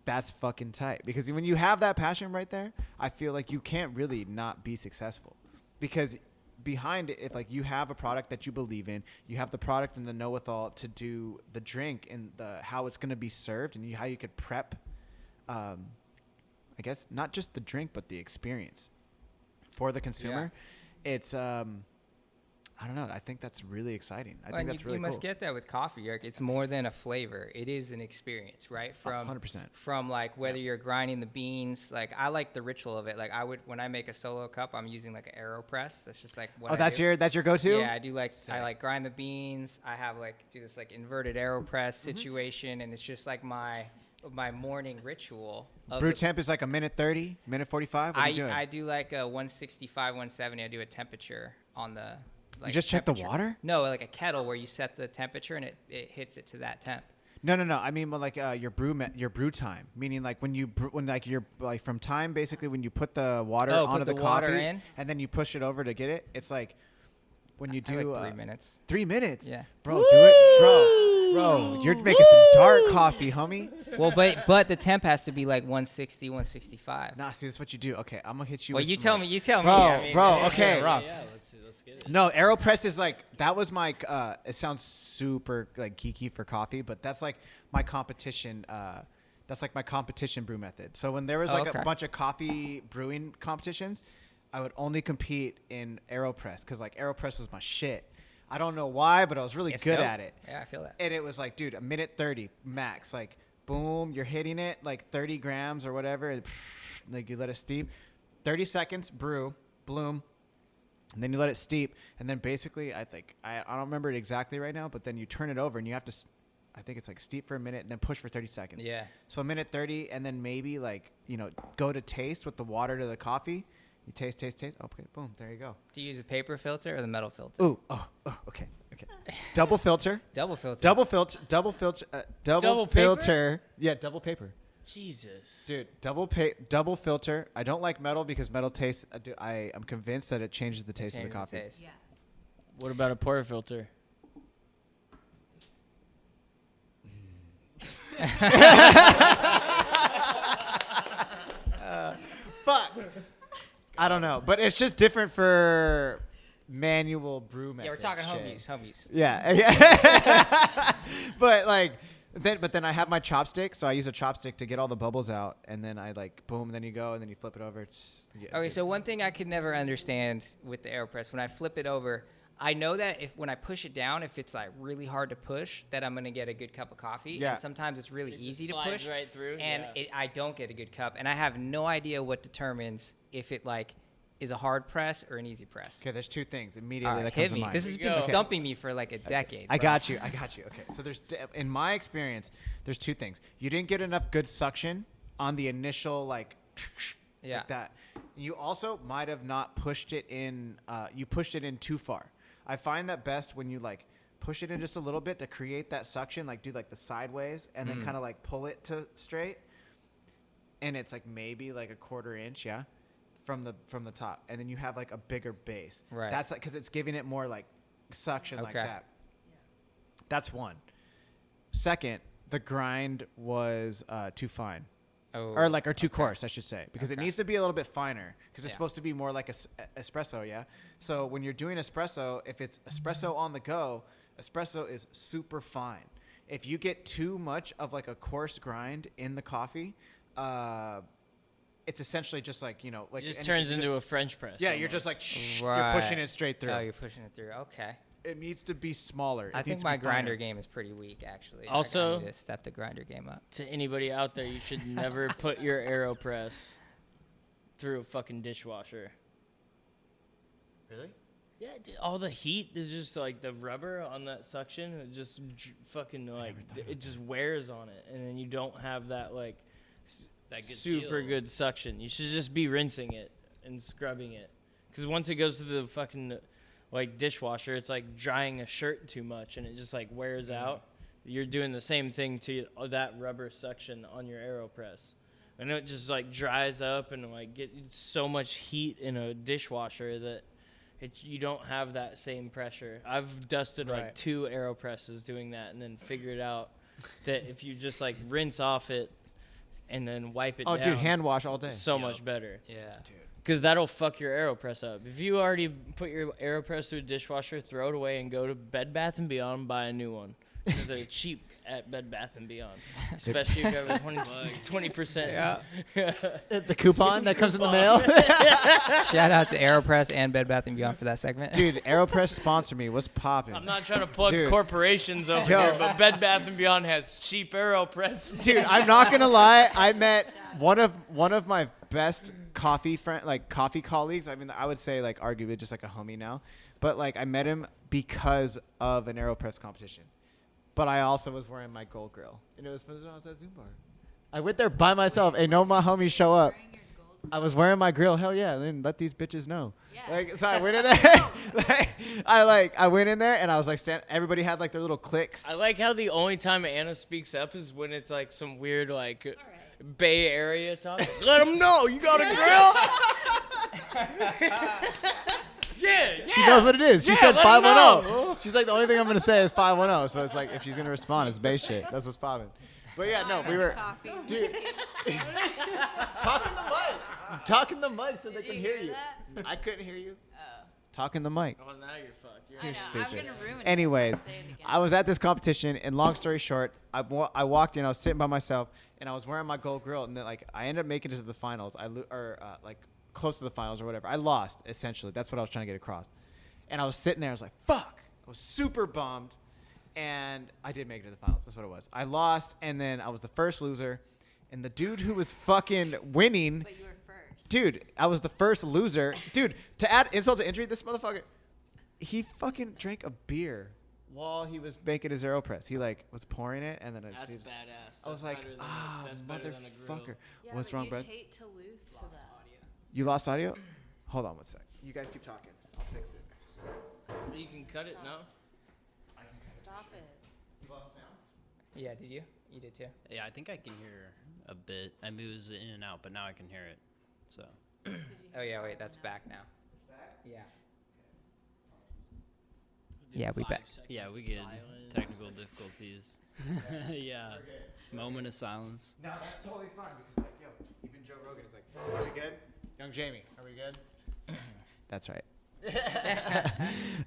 That's fucking tight, because when you have that passion right there, I feel like you can't really not be successful, because behind it, if like you have a product that you believe in, you have the product and the know-it-all to do the drink and the how it's going to be served, and how you could prep, I guess not just the drink but the experience for the consumer. It's I don't know. I think that's really exciting. I think that's really you cool. must get that with coffee, Eric. It's more than a flavor. It is an experience, right? From 100%. From like whether you're grinding the beans. Like I like the ritual of it. Like when I make a solo cup, I'm using like an AeroPress. That's just like what. Oh, that's your go-to? Yeah, I do like I like grind the beans. I have like do this like inverted AeroPress situation, and it's just like my morning ritual. Brew temp is like a minute 30, minute 45. What are you doing? I do like a 165, 170. I do a temperature on the. Like you just check the temperature. water? No, like a kettle where you set the temperature and it hits it to that temp. No. I mean, like your brew time, meaning like when you're like from time basically when you put the water onto the water coffee in? and then you push it over to get it. It's like when you I do like 3 minutes. 3 minutes. Yeah. Bro, do it, bro. You're making some dark coffee, homie. Well, but the temp has to be like 160, 165. Nah, see, that's what you do. Okay, I'm gonna hit you. Well, with you some, tell like- me. You tell Bro, me. I mean, bro, maybe I'm okay. wrong. Yeah, let's get it. No, AeroPress is like that was my. It sounds super like geeky for coffee, but that's like my competition. That's like my competition brew method. So when there was like okay. a bunch of coffee brewing competitions, I would only compete in AeroPress because like AeroPress was my shit. I don't know why, but I was really It's good dope. at it. Yeah, I feel that. And it was like, dude, a minute 30 max. Like, boom, you're hitting it like 30 grams or whatever. And like you let it steep. 30 seconds, brew, bloom. And then you let it steep. And then basically, I don't remember it exactly right now, but then you turn it over and you have to, I think it's like steep for a minute and then push for 30 seconds. Yeah. So a minute 30 and then maybe like, go to taste with the water to the coffee. You taste. Okay, boom, there you go. Do you use a paper filter or the metal filter? Ooh, okay. Double filter. Double filter. Double filter. Double filter. Yeah, double paper. Jesus. Dude, double filter. I don't like metal because metal tastes. I'm convinced that it changes the taste of the coffee. Taste. Yeah. What about a portafilter? Fuck. I don't know, but it's just different for manual brew method. Yeah, we're talking shit. home use. Yeah. But then I have my chopstick, so I use a chopstick to get all the bubbles out, and then I like boom, and then you go, and then you flip it over. Okay, so one thing I could never understand with the AeroPress, when I flip it over, I know that when I push it down, if it's like really hard to push, that I'm gonna get a good cup of coffee. Yeah. And sometimes it's really easy to slides push, right through, and yeah. I don't get a good cup, and I have no idea what determines if it like is a hard press or an easy press? Okay, there's two things All immediately right, that comes hit to me. mind. This has Here been you go. stumping me for like a decade. I bro. got you. Okay, so in my experience, there's two things. You didn't get enough good suction on the initial like that. You also might have not pushed it in. You pushed it in too far. I find that best when you like push it in just a little bit to create that suction, like do like the sideways and then kind of like pull it to straight. And it's like maybe like a 1/4 inch, from the top, and then you have like a bigger base. Right. That's like because it's giving it more like suction like Okay. that. That's one. Second, the grind was too fine. Oh, Or too coarse, I should say, because it Okay. needs to be a little bit finer because it's Yeah. supposed to be more like espresso, yeah? So when you're doing espresso, if it's espresso on the go, espresso is super fine. If you get too much of like a coarse grind in the coffee, it's essentially just like, like It just and turns you into a French press. yeah, you're just like, almost. you're pushing it straight through. Oh, you're pushing it through. Okay. It needs to be smaller. I It think needs to my be finer. grinder game is pretty weak, actually. Like, I Also- need to step the grinder game up. To anybody out there, you should never put your AeroPress through a fucking dishwasher. Really? Yeah, dude, all the heat is just like the rubber on that suction. It just fucking like it just wears on it, and then you don't have that like That good super seal. good suction. You should just be rinsing it and scrubbing it, because once it goes to the fucking like dishwasher, it's like drying a shirt too much, and it just like wears out. You're doing the same thing to that rubber suction on your AeroPress, and it just like dries up and like get so much heat in a dishwasher that you don't have that same pressure. I've dusted like Right. 2 AeroPresses doing that, and then figured out that if you just like rinse off it and then wipe it Oh, down, dude, hand wash all day. so much better. Yeah. Because that'll fuck your AeroPress up. If you already put your AeroPress through a dishwasher, throw it away and go to Bed Bath & Beyond and buy a new one. Because they're cheap at Bed Bath & Beyond. Especially if you have a 20%. The coupon that comes in the mail. Shout out to AeroPress and Bed Bath & Beyond for that segment. Dude, AeroPress sponsor me. What's popping? I'm not trying to plug Dude. corporations over Yo. here, but Bed Bath & Beyond has cheap AeroPress. Dude, I'm not gonna lie. I met one of my best coffee colleagues. I mean, I would say like arguably just like a homie now, but like I met him because of an AeroPress competition. But I also was wearing my gold grill, and it was when I was at Zoom Bar. I went there by myself, and no, my homies show up. I was wearing my grill. Hell yeah! And then let these bitches know. Yeah. Like, so I went in there. I went in there, and I was like, everybody had like their little clicks. I like how the only time Anna speaks up is when it's like some weird like Bay Area talk. Let them know you got a grill. Yeah, She knows what it is. She Yeah, said let 'em 510. know. She's like, the only thing I'm gonna say is 510. So it's like, if she's gonna respond, it's base shit. That's what's popping. But yeah, no, we were, Coffee. dude. Talk in the mic. Talk in the mic so they can hear you. That? I couldn't hear you. Oh. Talk in the mic. Oh, now you're fucked. You're I know. stupid. I'm gonna ruin it. Anyways, Say it again. I was at this competition, and long story short, I walked in. I was sitting by myself, and I was wearing my gold grill, and then like I ended up making it to the finals. Like close to the finals or whatever. I lost essentially. That's what I was trying to get across. And I was sitting there. I was like, "Fuck!" I was super bummed, and I did make it to the finals. That's what it was. I lost, and then I was the first loser, and the dude who was fucking winning. But you were first. Dude, I was the first loser. Dude, to add insult to injury, this motherfucker, he fucking drank a beer while he was making his AeroPress. He like was pouring it, and then That's he was- badass. I was That's like, better than ah, better than a grill. motherfucker. Yeah, What's but wrong, you'd Brad? hate to lose to that. You lost audio? Hold on one sec. You guys keep talking. I'll fix it. You can cut it, no? Stop it. You lost sound? Yeah, did you? You did too. Yeah, I think I can hear a bit. I mean, it was in and out, but now I can hear it. So Oh yeah, wait, that's back now. Yeah. Yeah, we back. yeah, we get technical difficulties. Yeah, moment of silence. No, that's totally fine because like, yo, even Joe Rogan is like, are we good? Young Jamie, are we good? That's right.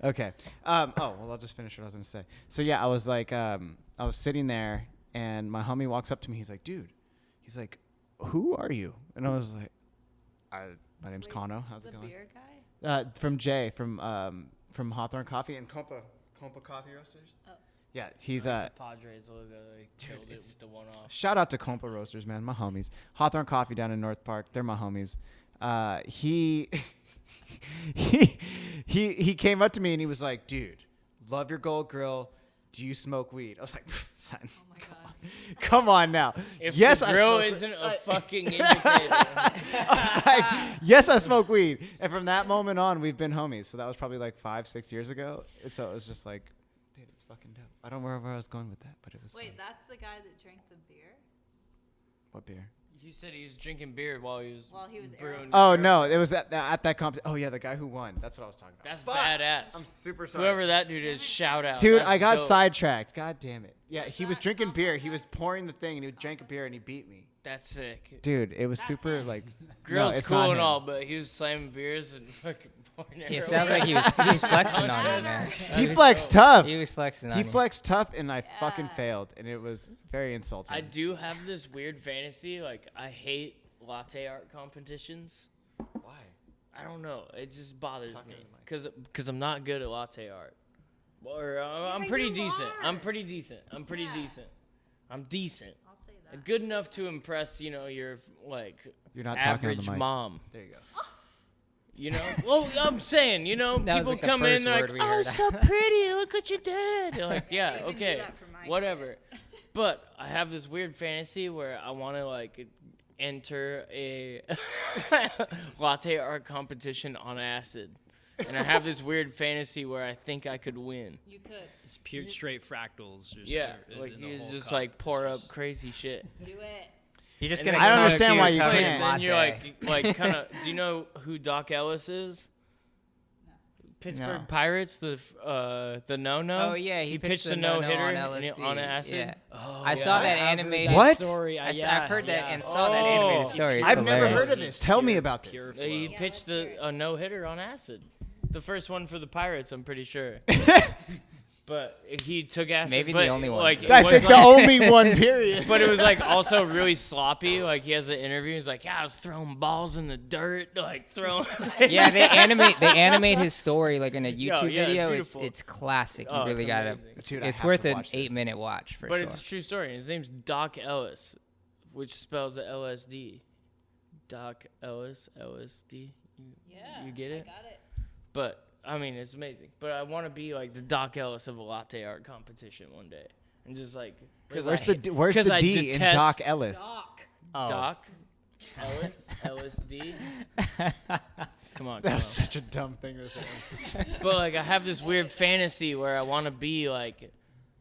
Okay. Oh, well, I'll just finish what I was going to say. So, yeah, I was like, I was sitting there, and my homie walks up to me. He's like, dude, he's like, who are you? And I was like, my name's Wait, Kano. How's The it going? beer guy? From Jay, from Hawthorne Coffee and Compa Coffee Roasters. Oh. Yeah, he's The Padres logo, they killed it it's- with the one off. shout out to Compa Roasters, man, my homies. Hawthorne Coffee down in North Park, they're my homies. He he came up to me and he was like, dude, love your gold grill. Do you smoke weed? I was like, son, Oh my god. come on now. If yes, the I grill smoke isn't a fucking indicator. I was like, yes, I smoke weed. And from that moment on, we've been homies. So that was probably like 5-6 years ago. And so it was just like, dude, it's fucking dope. I don't know where I was going with that, but it was Wait, fun. that's the guy that drank the beer What beer? You said he was drinking beer while he was brewing. Oh, no. It was at that competition. Oh, yeah, the guy who won. That's what I was talking about. That's Fuck. badass. I'm super sorry. Whoever that dude is, shout out. Dude, That's I got dope. sidetracked. God damn it. Yeah, he was drinking beer. He was pouring the thing, and he drank a beer, and he beat me. That's sick. Dude, it was super, like... Grill's no, it's cool not and him. all, but he was slamming beers and fucking pouring Yeah, heroin. sounds like he was flexing on you, man. He flexed tough. He was flexing on He you. flexed tough, and I fucking Yeah. failed, and it was very insulting. I do have this weird fantasy. Like, I hate latte art competitions. Why? I don't know. It just bothers Talk me into the mic. because I'm not good at latte art. Or I'm Yeah, pretty you decent. are. I'm pretty decent. I'm pretty Yeah. decent. I'm decent. I'll say that. Good enough to impress, your like You're not talking on average the mic. mom. There you go. Well, I'm saying, That was people like the come in, first they're word like, we "Oh, heard. so pretty. Look what you did." You're like, yeah, even do okay, that for my whatever. But I have this weird fantasy where I want to like enter a latte art competition on acid, and I have this weird fantasy where I think I could win. You could It's pure straight fractals. Just Yeah, in like the you whole just cup. like pour It's up just- crazy shit. do it. You're just And gonna. then- I don't come understand to why a you covered can't. Then you're latte. like kind of. Do you know who Doc Ellis is? Pittsburgh No. Pirates, the no-no. Oh yeah, he pitched a the no-hitter on and LSD. on acid. Yeah. Oh, I saw that I've heard animated. What? Story. I've Yeah, heard that yeah. and saw that Oh. animated story. It's I've never hilarious. heard of this. Tell me about this. Pure He flow. pitched let's hear it. a no-hitter on acid. The first one for the Pirates, I'm pretty sure. But he took acid. Maybe the but, only one. Like, it I was think the like- only one, period. But it was like also really sloppy. Like he has an interview. He's like, "Yeah, I was throwing balls in the dirt, like throwing." Yeah, they animate his story like in a Yeah, YouTube yeah, it's video. beautiful. It's classic. You Oh, really it's gotta. amazing. Dude, I It's have worth to an watch this. 8-minute watch for But sure. it's a true story. His name's Doc Ellis, which spells LSD. Doc Ellis, LSD. Yeah. You get it? I got it. But I mean, it's amazing. But I want to be like the Doc Ellis of a latte art competition one day, and just like because Where's the D in Doc Ellis? Doc. Oh, Doc Ellis LSD. Come on, that was such a dumb thing to say. But like I have this weird fantasy where I want to be like,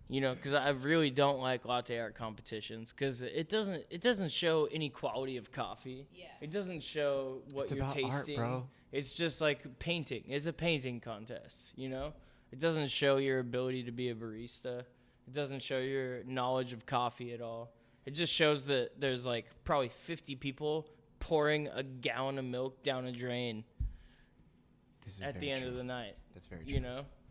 because I really don't like latte art competitions because it doesn't show any quality of coffee. Yeah. It doesn't show what It's you're about art, tasting. bro. It's just like painting. It's a painting contest, It doesn't show your ability to be a barista. It doesn't show your knowledge of coffee at all. It just shows that there's like probably 50 people pouring a gallon of milk down a drain This is at the very end true. of the night, That's very true.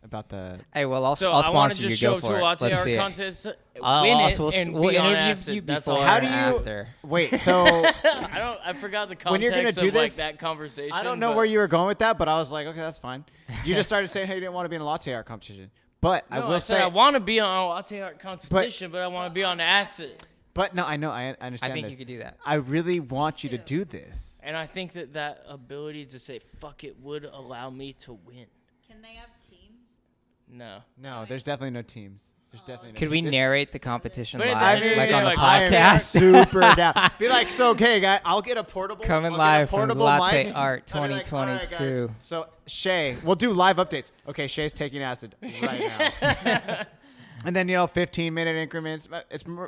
About the Hey, well, I'll So I'll I want sponsor to you. just Go show to for a it. latte Let's art see it. contest, I'll win also it, and we'll be on interview acid. you That's before all. How do and you after. wait? So I forgot the context When you're gonna do of like this, that conversation. I don't know but where you were going with that, but I was like, okay, that's fine. You just started saying, hey, you didn't want to be in a latte art competition, but No, I will said say, I want to be on a latte art competition, but I want to be on acid. but no, I know, I I understand. think this. you could do that. I really want you to do this. And I think that ability to say "fuck it" would allow me to win. Can they have teams? No. No, there's definitely no teams. There's definitely no Could we teams. narrate the competition But it- live, I mean, like on the like, I am podcast? super down. Be like, so okay, guy, I'll get a portable. Coming I'll get a live from portable Latte mic. Art I'll be like, "All right, guys." 2022. So Shay, we'll do live updates. Okay, Shay's taking acid right now. And then 15-minute increments.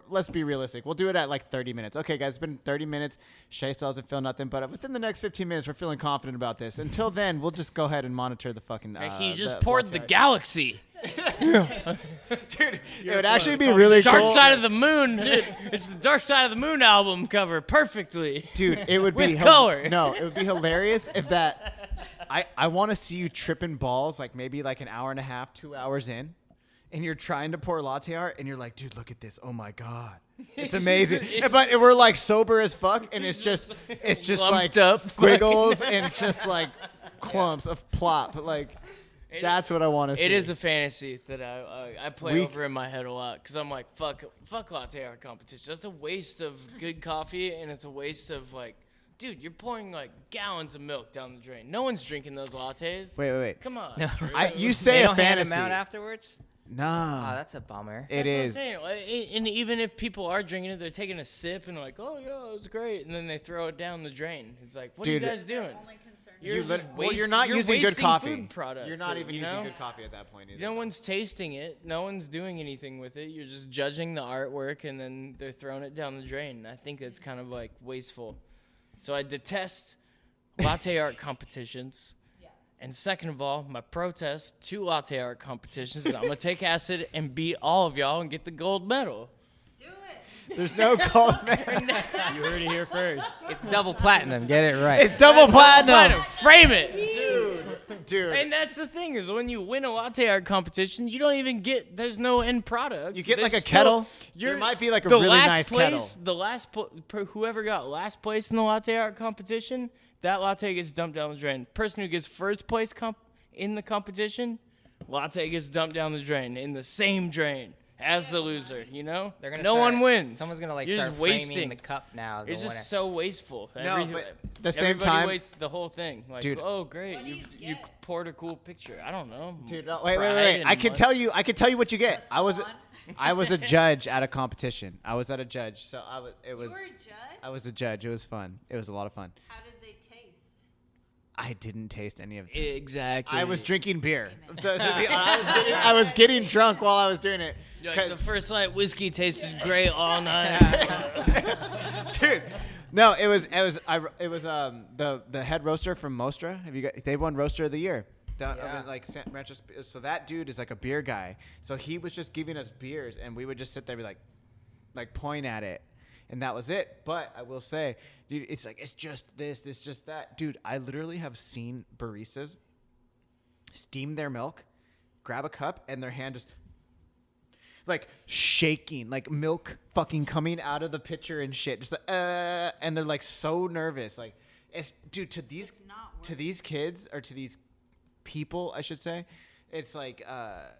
Let's be realistic. We'll do it at like 30 minutes. Okay, guys, it's been 30 minutes. Shay still doesn't feel nothing, but within the next 15 minutes, we're feeling confident about this. Until then, we'll just go ahead and monitor the fucking. Like, he just the poured latte the art. galaxy. Dude, it would actually be really Dark cool. Side of the Moon. It's the Dark Side of the Moon album cover perfectly. Dude, it would be With color. No, it would be hilarious if that. I want to see you tripping balls like maybe like an hour and a half, 2 hours in, and you're trying to pour latte art, and you're like, dude, look at this. Oh my god, it's amazing. But we're like sober as fuck, and it's just like lumped up squiggles and just like clumps of plop. Like that's what I want to see. It is a fantasy that I play We- over in my head a lot because I'm like, fuck latte art competition. That's a waste of good coffee, and it's a waste of like, dude, you're pouring like gallons of milk down the drain. No one's drinking those lattes. Wait. Come on. No. You They say a don't hand them fantasy. out afterwards. Oh, Nah, that's a bummer. it That's what I'm is. saying. And even if people are drinking it, they're taking a sip and like, oh yeah, it was great, and then they throw it down the drain. It's like, what Dude, are you guys doing? Only concern You're is just You're not using good wasting coffee. food products, You're not even you using know? good coffee at that point either. No one's tasting it. No one's doing anything with it. You're just judging the artwork, and then they're throwing it down the drain. I think that's kind of like wasteful. So I detest latte art competitions. And second of all, my protest to latte art competitions is I'm gonna take acid and beat all of y'all and get the gold medal. do it. There's no gold medal. You heard it here first. It's double platinum. Get it right. It's double platinum. Platinum, frame it. Dude. And that's the thing is when you win a latte art competition, you don't even get. There's no end product. You get There's like a still- kettle. You're, There might be like a the really last nice place, kettle. The last whoever got last place in the latte art competition, that latte gets dumped down the drain. Person who gets first place in the competition, latte gets dumped down the drain in the same drain as the loser. You know, They're gonna no start- one wins. Someone's gonna like You're start just framing wasting. the cup now. It's the winner. just so wasteful. No, but at the same everybody time- wastes the whole thing. Like, Dude. oh great, What do you you get? poured a cool picture. I don't know. Dude, no, wait. Pride and I can money. tell you what you get. A I was swan? a judge at a competition. I was at a judge, so it You was were a judge? I was a judge. It was fun. It was a lot of fun. How did they taste? I didn't taste any of it. Exactly. I was drinking beer. I was getting drunk while I was doing it. Like, the first light whiskey tasted great all night. Dude, no, it was the head roaster from Mostra. Have you got? They won Roaster of the Year. So that dude is like a beer guy. So he was just giving us beers, and we would just sit there and be like point at it, and that was it. But I will say, dude, it's like it's just this, it's just that, dude. I literally have seen baristas steam their milk, grab a cup, and their hand just like shaking, like milk fucking coming out of the pitcher and shit. Just and they're like so nervous. Like, it's dude to these It's not to these kids or to these people, I should say, it's like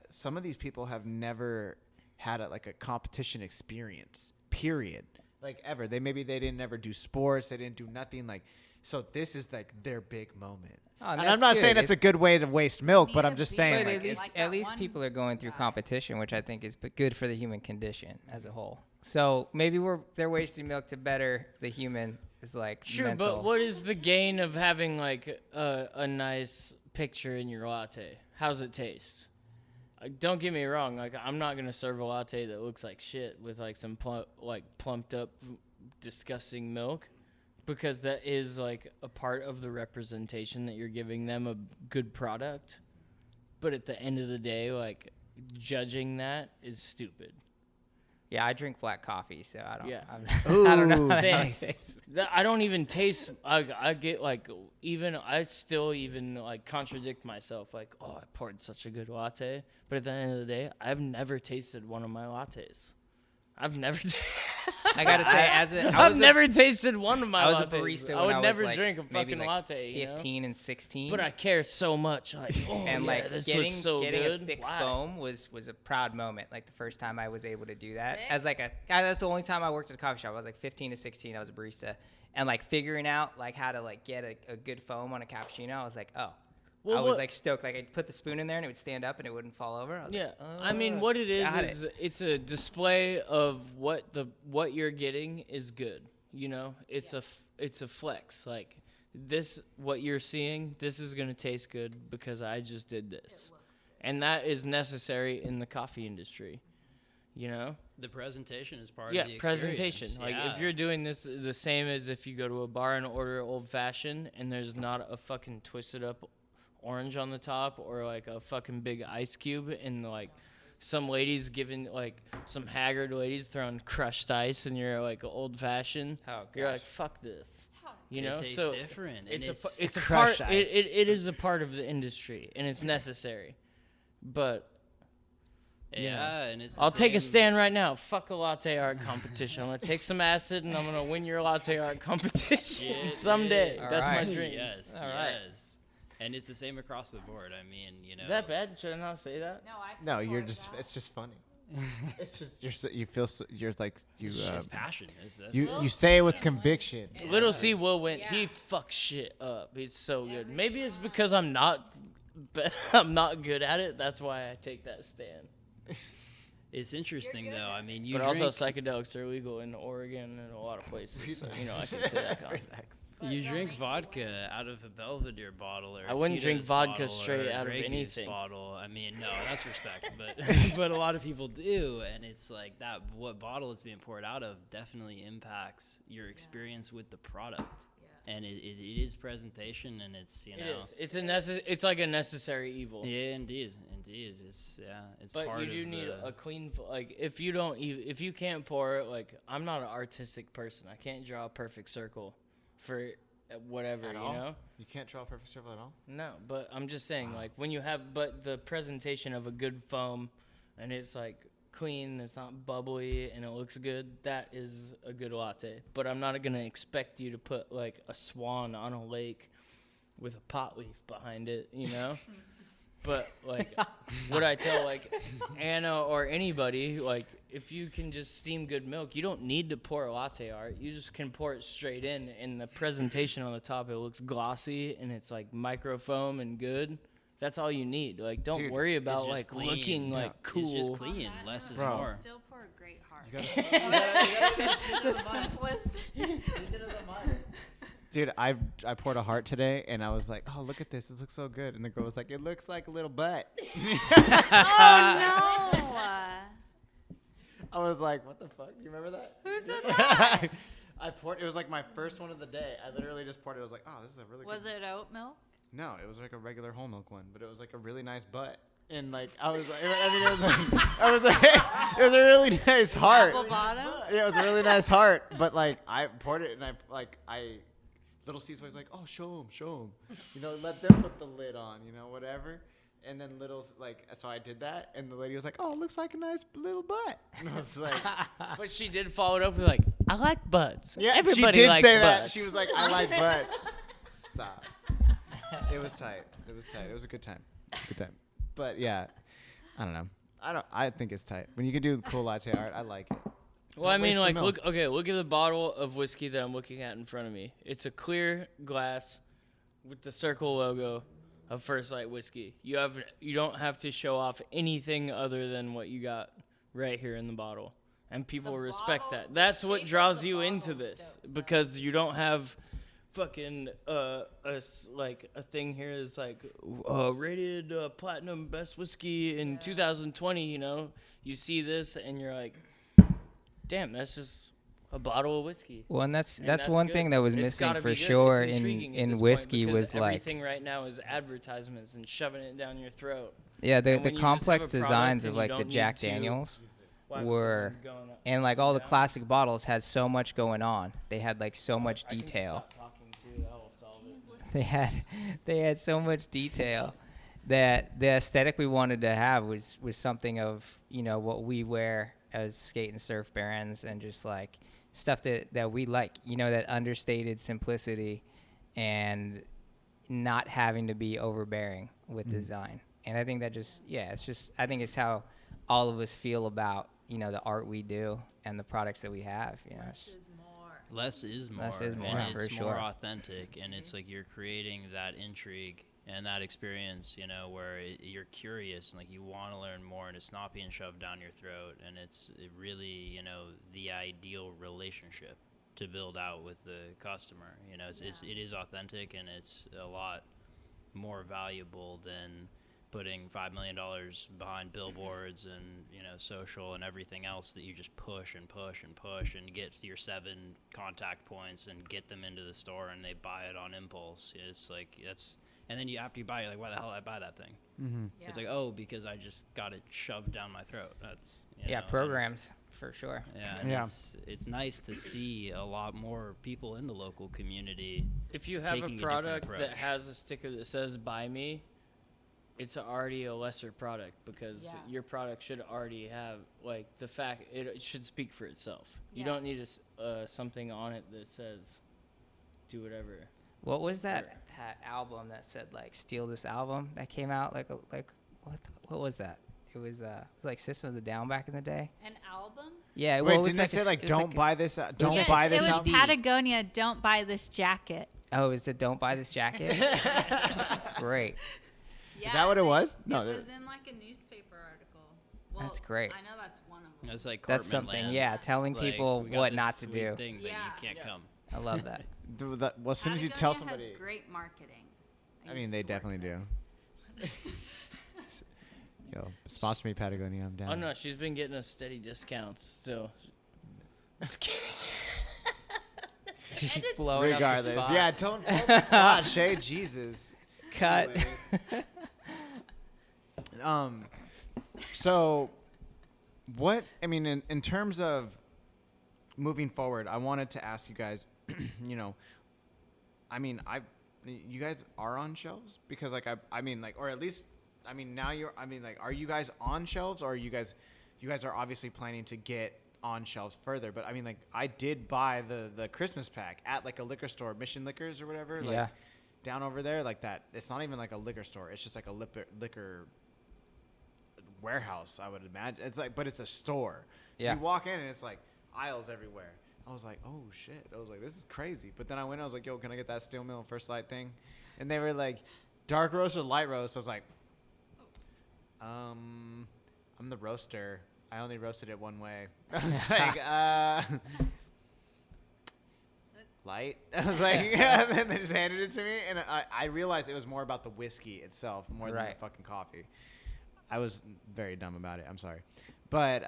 some of these people have never had a competition experience. Period. Like ever. They didn't ever do sports. They didn't do nothing. Like, so this is like their big moment. Oh, and that's I'm not good. saying that's a good way to waste milk, but I'm just But saying But like at least, like at that least one people are going through guy. competition, which I think is good for the human condition as a whole. So maybe they're wasting milk to better the human. Is like Sure, mental. but what is the gain of having like a nice picture in your latte? How's it taste? Don't get me wrong. Like, I'm not gonna serve a latte that looks like shit with like some plumped up, disgusting milk, because that is like a part of the representation that you're giving them a good product. But at the end of the day, like, judging that is stupid. Yeah, I drink black coffee, so I don't. Yeah. I don't know. Ooh, How Same. it tastes. I don't even taste. I get like I still even like contradict myself. Like, oh, I poured such a good latte, but at the end of the day, I've never tasted one of my lattes. I've never. I gotta say, I've never tasted one of my I lattes. was a barista I when would I was never like drink a maybe fucking like latte. You know? 15 and 16. But I care so much. Like, oh, and yeah, like this getting looks so good. a thick Why? foam was a proud moment. Like the first time I was able to do that. Thick? As like that's the only time I worked at a coffee shop. I was like 15 to 16. I was a barista, and like figuring out like how to like get a good foam on a cappuccino. I was like, oh. Well, I was what- like stoked. Like I'd put the spoon in there and it would stand up and it wouldn't fall over. I was Yeah, like, I mean, what it got is it's a display of what you're getting is good. You know, it's a flex. Like, this, what you're seeing, this is gonna taste good because I just did this, and that is necessary in the coffee industry. You know, The presentation is part yeah, of the experience. presentation. Like, Yeah. if you're doing this the same as if you go to a bar and order old fashioned, and there's not a fucking twisted up orange on the top or like a fucking big ice cube, and like some ladies giving like some haggard ladies throwing crushed ice, and you're like old fashioned. Oh, You're gosh. like, fuck this. You It know, tastes so different. it's and it's a Crushed part. ice. It is a part of the industry, and it's necessary. But yeah, and it's the I'll take a same- stand right now. Fuck a latte art competition. I'm gonna take some acid and I'm gonna win your latte art competition Yeah, someday. yeah. That's my Alright. dream. Yes, All right. yes. And it's the same across the board. I mean, you know. Is that bad? Should I not say that? No, I No, you're support just that. it's just funny. It's just you feel you're like you It's passion. That's you say it with conviction. Little C Will went. Yeah. He fucks shit up. He's so good. Maybe it's because I'm not good at it. That's why I take that stand. It's interesting though. I mean, you But drink, also psychedelics are illegal in Oregon and a lot of places. So, I can say that confidently. you drink vodka out of a Belvedere bottle or I wouldn't drink Tito's vodka bottle straight or a out of Grey Goose anything. bottle. I mean, no, that's respect, but but a lot of people do, and it's like that. What bottle it's being poured out of definitely impacts your experience with the product, and it is presentation, and it's It is. It's like a necessary evil. Yeah, indeed. It's But part you of do need the, a clean, like, if you can't pour it, like, I'm not an artistic person. I can't draw a perfect circle for whatever, At you all? know? You can't draw a perfect circle at all. No, but I'm just saying, like, when you have, but the presentation of a good foam and it's, like, clean, it's not bubbly, and it looks good, that is a good latte. But I'm not going to expect you to put, like, a swan on a lake with a pot leaf behind it, you know? But, like, what I tell, like, Anna or anybody, like, if you can just steam good milk, you don't need to pour latte art. You just can pour it straight in, and the presentation on the top, it looks glossy, and it's, like, microfoam and good. That's all you need. Like, don't Dude, worry it's about, just like, clean. looking, Yeah. like, cool. It's just clean. Less is Bro. more. Still pour a great heart. You The simplest. Dude, I poured a heart today, and I was like, oh, look at this. This looks so good. And the girl was like, it looks like a little butt. Oh no! I was like, what the fuck? You remember that? Who said that? I poured. It was like my first one of the day. I literally just poured it. I was like, oh, this is a really Was good. it oat milk? No, it was like a regular whole milk one, but it was like a really nice butt. And like, I was like, I mean, it was like, I was like, it was a really nice heart. Apple bottom? Yeah, it was a really nice heart. But like, I poured it, and I little C's was like, oh, show him. You know, let them put the lid on, you know, whatever. And then so I did that, and the lady was like, oh, it looks like a nice little butt. And I was like, But she did follow it up with, like, I like butts. yeah, Everybody she did likes say that. butts. She was like, I like butts. Stop. It was tight. It was a good time. But yeah, I don't know. I think it's tight. When you can do cool latte art, I like it. Well, I Don't mean, waste the like, milk. look at the bottle of whiskey that I'm looking at in front of me. It's a clear glass with the circle logo of First Light whiskey. You don't have to show off anything other than what you got right here in the bottle, and people The respect bottle- that. the That's what shape of draws the you bottle into this still- because you don't have fucking like a thing here is like rated platinum best whiskey in 2020. You know, you see this and you're like, damn, that's just a bottle of whiskey. Well, and that's And one good. thing that was It's missing gotta for be good. sure It's intriguing at this in point whiskey because was like, everything right now is advertisements and shoving it down your throat. yeah, the And when you just have complex a product designs and of you like the don't need Jack to- Daniels Why- were, going up. and like all the Yeah. classic bottles had so much going on. They had like so much I can just detail. stop talking too, that will solve it. They had so much detail that the aesthetic we wanted to have was something of, you know, what we wear as skate and surf bands, and just like stuff that we like, you know, that understated simplicity and not having to be overbearing with design. And I think that I think it's how all of us feel about, you know, the art we do and the products that we have, you know. Less is more. Less is more. Less is more, and for it's sure. more authentic, and it's like you're creating that intrigue and that experience, you know, where you're curious and like you want to learn more, and it's not being shoved down your throat, and it really, you know, the ideal relationship to build out with the customer. You know, it is authentic, and it's a lot more valuable than putting $5 million behind billboards and, you know, social and everything else that you just push and get your 7 contact points and get them into the store and they buy it on impulse. It's like, and then after you buy it, you're like, why the hell did I buy that thing? Mm-hmm. Yeah. It's like, oh, because I just got it shoved down my throat. That's, you Yeah, know, programs for sure. Yeah, and Yeah. it's nice to see a lot more people in the local community. If you have a taking a different product that approach. has a sticker that says "Buy Me," it's already a lesser product because Yeah. your product should already have like the fact it should speak for itself. You Yeah. don't need something on it that says "Do whatever." What was that Sure. that album that said like "Steal This Album" that came out? What was that? It was like System of the Down back in the day. An album? Yeah. Wait, it was didn't they say like it was don't a- buy this? Don't like buy a this. It was album? Patagonia, don't buy this jacket. Oh, is it Don't Buy This Jacket? Great. Yeah, that what it was? No, No, it that- was in like a newspaper article. Well, That's great. I know that's one of them. That's like That's Cartman something. Land. Yeah, telling Like, people we got what this not to sweet do. thing, but Yeah. you can't Yeah. come. I love that. Well, as soon as you tell Patagonia somebody, has great marketing. I mean, used they to work definitely there. do. Yo, sponsor me, Patagonia. I'm down. Oh no, she's been getting us steady discounts still. Just kidding. She's blowing up the Regardless, spot. yeah, don't spot Shay. Jesus. Cut. So, what I mean in terms of moving forward, I wanted to ask you guys. You know, I mean, you guys are on shelves because I mean like, or at least I mean now are you guys on shelves, or are you guys are obviously planning to get on shelves further, but I mean like I did buy the Christmas pack at like a liquor store, Mission Liquors or whatever, like Yeah. down over there, like that. It's not even like a liquor store, it's just like a liquor warehouse, I would imagine. It's like, but it's a store. 'Cause Yeah. you walk in and it's like aisles everywhere. I was like, oh shit. I was like, this is crazy. But then I went, I was like, yo, can I get that Steel Mill First Light thing? And they were like, dark roast or light roast? I was like, I'm the roaster. I only roasted it one way. I was like, light. I was like, yeah. And then they just handed it to me, and I realized it was more about the whiskey itself more than the Right. fucking coffee. I was very dumb about it. I'm sorry, but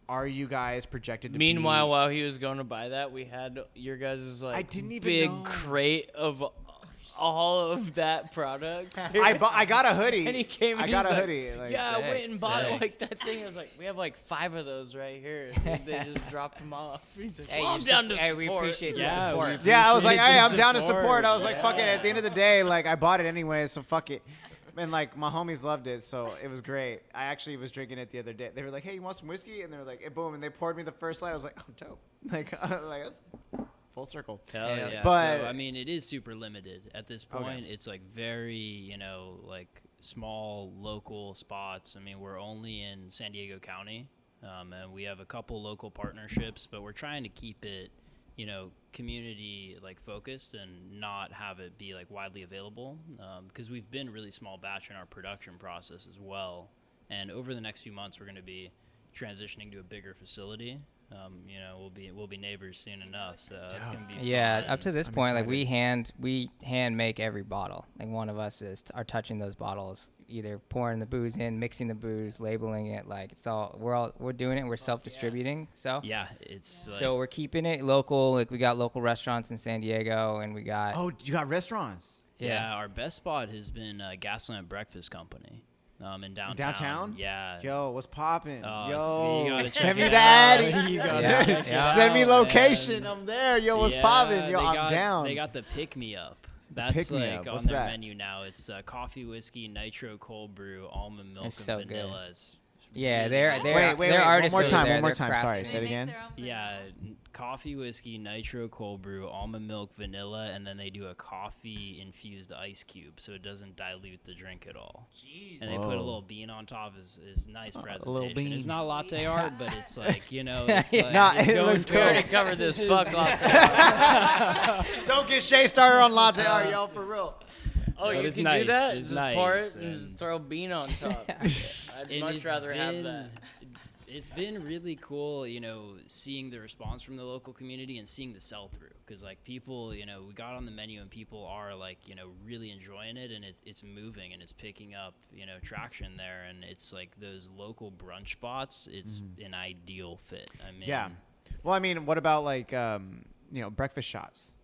are you guys projected to? Meanwhile, be, while he was going to buy that, we had your guys' like I didn't even big know. crate of all of that product. I got a hoodie. And he came in, I got he's a like, hoodie. Like, yeah, I sick, went and bought sick. like that thing. I was like, we have like 5 of those right here. And they just dropped them off. He's like, Hey, well, you I'm down to hey, support. we appreciate the Yeah, we support. Yeah, I was like, Appreciate hey, the I'm down to support. support. I was like, fuck it. Yeah. At the end of the day, like, I bought it anyway, so fuck it. And like, my homies loved it, so it was great. I actually was drinking it the other day. They were like, hey, you want some whiskey? And they were like, hey, boom, and they poured me the first light. I was like, oh, dope. Like that's full circle. Hell Yeah. yeah. But- so, I mean, it is super limited at this Okay. point. It's like very, like small local spots. I mean, we're only in San Diego County, and we have a couple local partnerships, but we're trying to keep it, community like focused and not have it be like widely available, because we've been really small batch in our production process as well. And over the next few months, we're going to be transitioning to a bigger facility. We'll be neighbors soon enough, so it's gonna be Yeah, fun. up to this I'm point, like excited. we hand make every bottle. Like one of us are touching those bottles, either pouring the booze in, mixing the booze, labeling it. Like we're doing it. And we're self-distributing. So Yeah, it's like, so we're keeping it local. Like we got local restaurants in San Diego, and we got Oh, you got restaurants. yeah. Our best spot has been Gaslamp Breakfast Company, in downtown. Downtown? Yeah. Yo, what's popping? Oh, Yo, you gotta send check me it the out. Addy. You gotta Yeah. check it Yeah. Send me out, location. man. I'm there. Yo, what's Yeah, popping? Yo, they I'm got- down. They got the pick me up. That's pick-me-up, like what's on their that? menu now. It's coffee, whiskey, nitro cold brew, almond milk, It's and so good. vanilla. It's Yeah, really they're good. they're Wait, they're one artists more over time, there. one more They're time. Sorry, craftsmen. say it again. Yeah, coffee, whiskey, nitro cold brew, almond milk, vanilla, and then they do a coffee infused ice cube, so it doesn't dilute the drink at all. Jeez. And they put a Whoa. little bean on top. Is nice presentation. little bean. It's not latte art, but it's like it's like Nah, it's it going looks to- We already cool. covered this. Fuck latte. Don't get Shay started on latte art, yo, for real. Oh, But you it's can nice, do that? it's Just pour it nice, and and- throw a bean on top. I'd And much it's rather have been- that. It's been really cool, seeing the response from the local community and seeing the sell through. Because like people, we got on the menu and people are like, really enjoying it, and it's moving and it's picking up, traction there. And it's like those local brunch spots. It's an ideal fit. I mean, Yeah. Well, I mean, what about like, breakfast shots?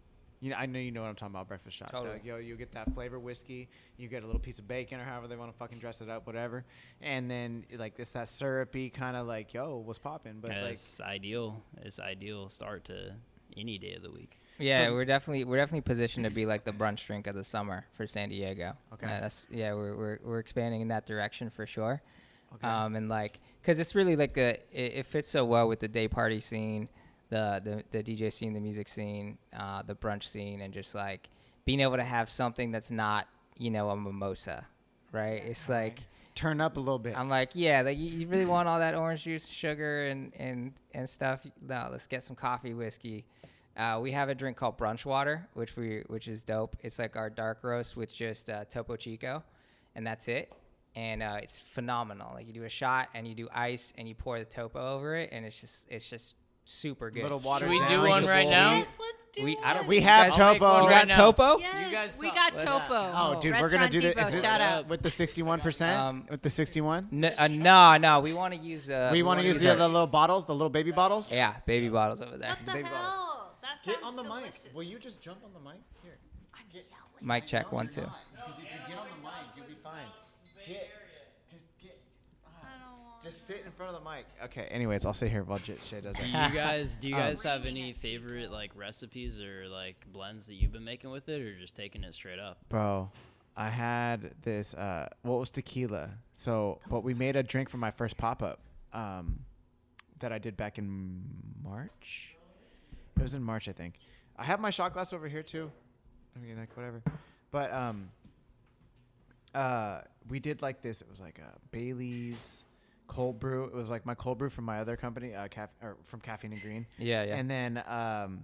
I know you know what I'm talking about, breakfast shots. Totally. Like, you get that flavor whiskey, you get a little piece of bacon or however they want to fucking dress it up, whatever. And then like it's that syrupy kind of like, yo, what's popping? But like, it's ideal. It's ideal start to any day of the week. Yeah, So- we're definitely positioned to be like the brunch drink of the summer for San Diego. Okay. We're expanding in that direction for sure. okay. And like, cause it's really like it fits so well with the day party scene, the DJ scene, the music scene, the brunch scene, and just like being able to have something that's not a mimosa, right? It's like turn up a little bit. I'm like, yeah, like you really want all that orange juice, sugar, and stuff? No, let's get some coffee whiskey. We have a drink called Brunch Water, which is dope. It's like our dark roast with just Topo Chico, and that's it. And it's phenomenal. Like you do a shot and you do ice and you pour the Topo over it, and it's just super good. Little water. Should we down. do one right now? Yes, let's do We I don't. one. We you have guys- Topo. I'll make one You right got now. Topo? Yes, You guys we talk. got Let's Topo. Oh, dude, we're gonna Restaurant do this. Depot, Is it, shout out. with the 61%. With the 61. No. We want to use. We want to use the little bottles, the little baby bottles. Yeah, baby bottles over there. What the Baby hell? That Get sounds on the delicious. mic. Will you just jump on the mic? Here. I'm yelling. Mic check 1 2. Because if you get on the mic, you'll be fine. I don't want Just sit in front of the mic. Okay. Anyways, I'll sit here while Shay does Do it. you guys have any favorite like recipes or like blends that you've been making with it, or just taking it straight up? Bro, I had this. Well, it was tequila. So, but we made a drink for my first pop up. That I did back in March. It was in March, I think. I have my shot glass over here too. I mean, like whatever. But we did like this. It was like a Bailey's cold brew. It was like my cold brew from my other company, from Caffeine and Green. Yeah. And then, God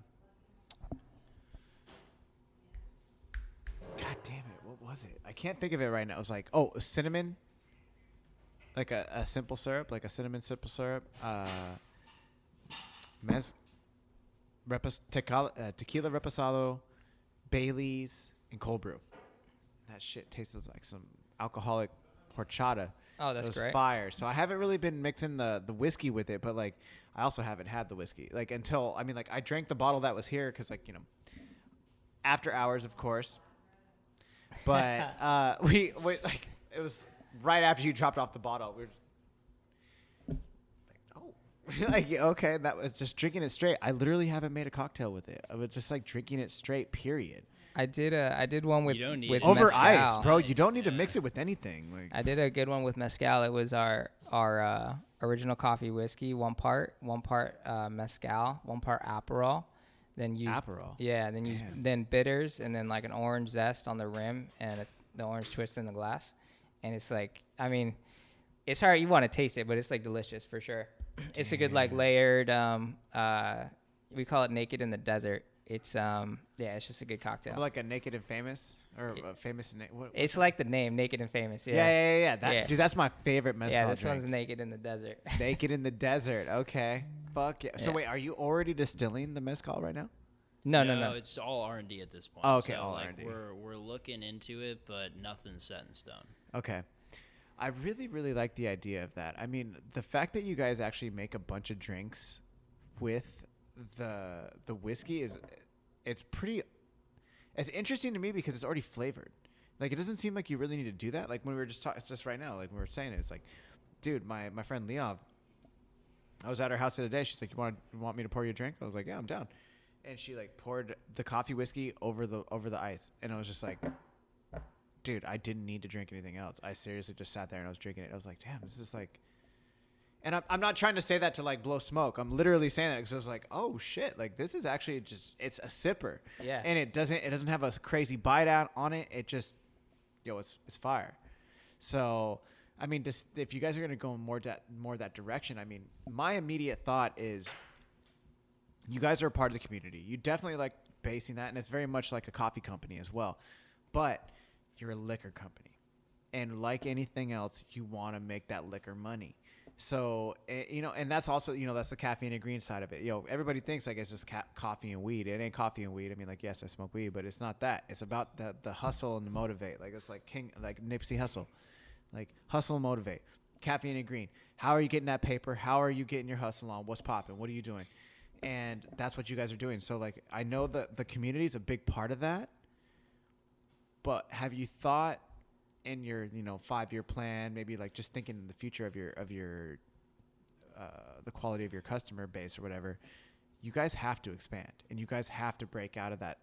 damn it, what was it? I can't think of it right now. It was like, cinnamon, like a simple syrup, like a cinnamon simple syrup. Tequila reposado, Bailey's, and cold brew. That shit tastes like some alcoholic horchata. Oh, that's it was great. fire. So I haven't really been mixing the whiskey with it, but like I also haven't had the whiskey until I drank the bottle that was here because after hours, of course. But we like it was right after you dropped off the bottle. We were like, okay, that was just drinking it straight. I literally haven't made a cocktail with it. I was just like drinking it straight. Period. I did one with You don't need with it. Over mezcal. ice, bro. You Nice, don't need to yeah. mix it with anything. Like I did a good one with mezcal. It was our original coffee whiskey, one part mezcal, 1 part Aperol, then use Aperol. Yeah, then use Damn. then bitters, and then like an orange zest on the rim and the orange twist in the glass, and it's like it's hard. You want to taste it, but it's like delicious for sure. It's a good like layered. We call it naked in the desert. It's it's just a good cocktail. like a Naked and Famous or Famous and what? It's like the name, Naked and Famous. Yeah. Yeah. Dude, that's my favorite mezcal Yeah, this drink. one's naked in the desert. Naked in the desert. Okay. Fuck yeah. So Yeah. wait, are you already distilling the mezcal right now? No. It's all R&D at this point. Oh, okay, So, all like, R&D. We're looking into it, but nothing's set in stone. Okay. I really, really like the idea of that. I mean, the fact that you guys actually make a bunch of drinks with the whiskey it's interesting to me because it's already flavored. Like, it doesn't seem like you really need to do that. Like, when we were just right now, like we were saying it, it's like, dude, my friend Leov, I was at her house the other day. She's like, you want me to pour you a drink? I was like, yeah, I'm down. And she like poured the coffee whiskey over the ice. And I was just like, dude, I didn't need to drink anything else. I seriously just sat there and I was drinking it. I was like, damn, this is like, and I'm not trying to say that to like blow smoke. I'm literally saying that because I was like, oh shit, like this is actually just, it's a sipper. Yeah. And it doesn't have a crazy bite out on it. It just, it's fire. So, I mean, just if you guys are going to go more that direction, I mean, my immediate thought is you guys are a part of the community. You definitely like basing that, and it's very much like a coffee company as well. But you're a liquor company. And like anything else, you want to make that liquor money. So, and that's also, that's the caffeine and green side of it. Everybody thinks like it's just coffee and weed. It ain't coffee and weed. I mean, like, yes, I smoke weed, but it's not that. It's about the hustle and the motivate. Like, it's like Nipsey Hussle. Like, hustle and motivate. Caffeine and green. How are you getting that paper? How are you getting your hustle on? What's popping? What are you doing? And that's what you guys are doing. So, like, I know that the community is a big part of that. But have you thought in your 5-year plan, maybe like just thinking in the future of your the quality of your customer base or whatever, you guys have to expand and you guys have to break out of that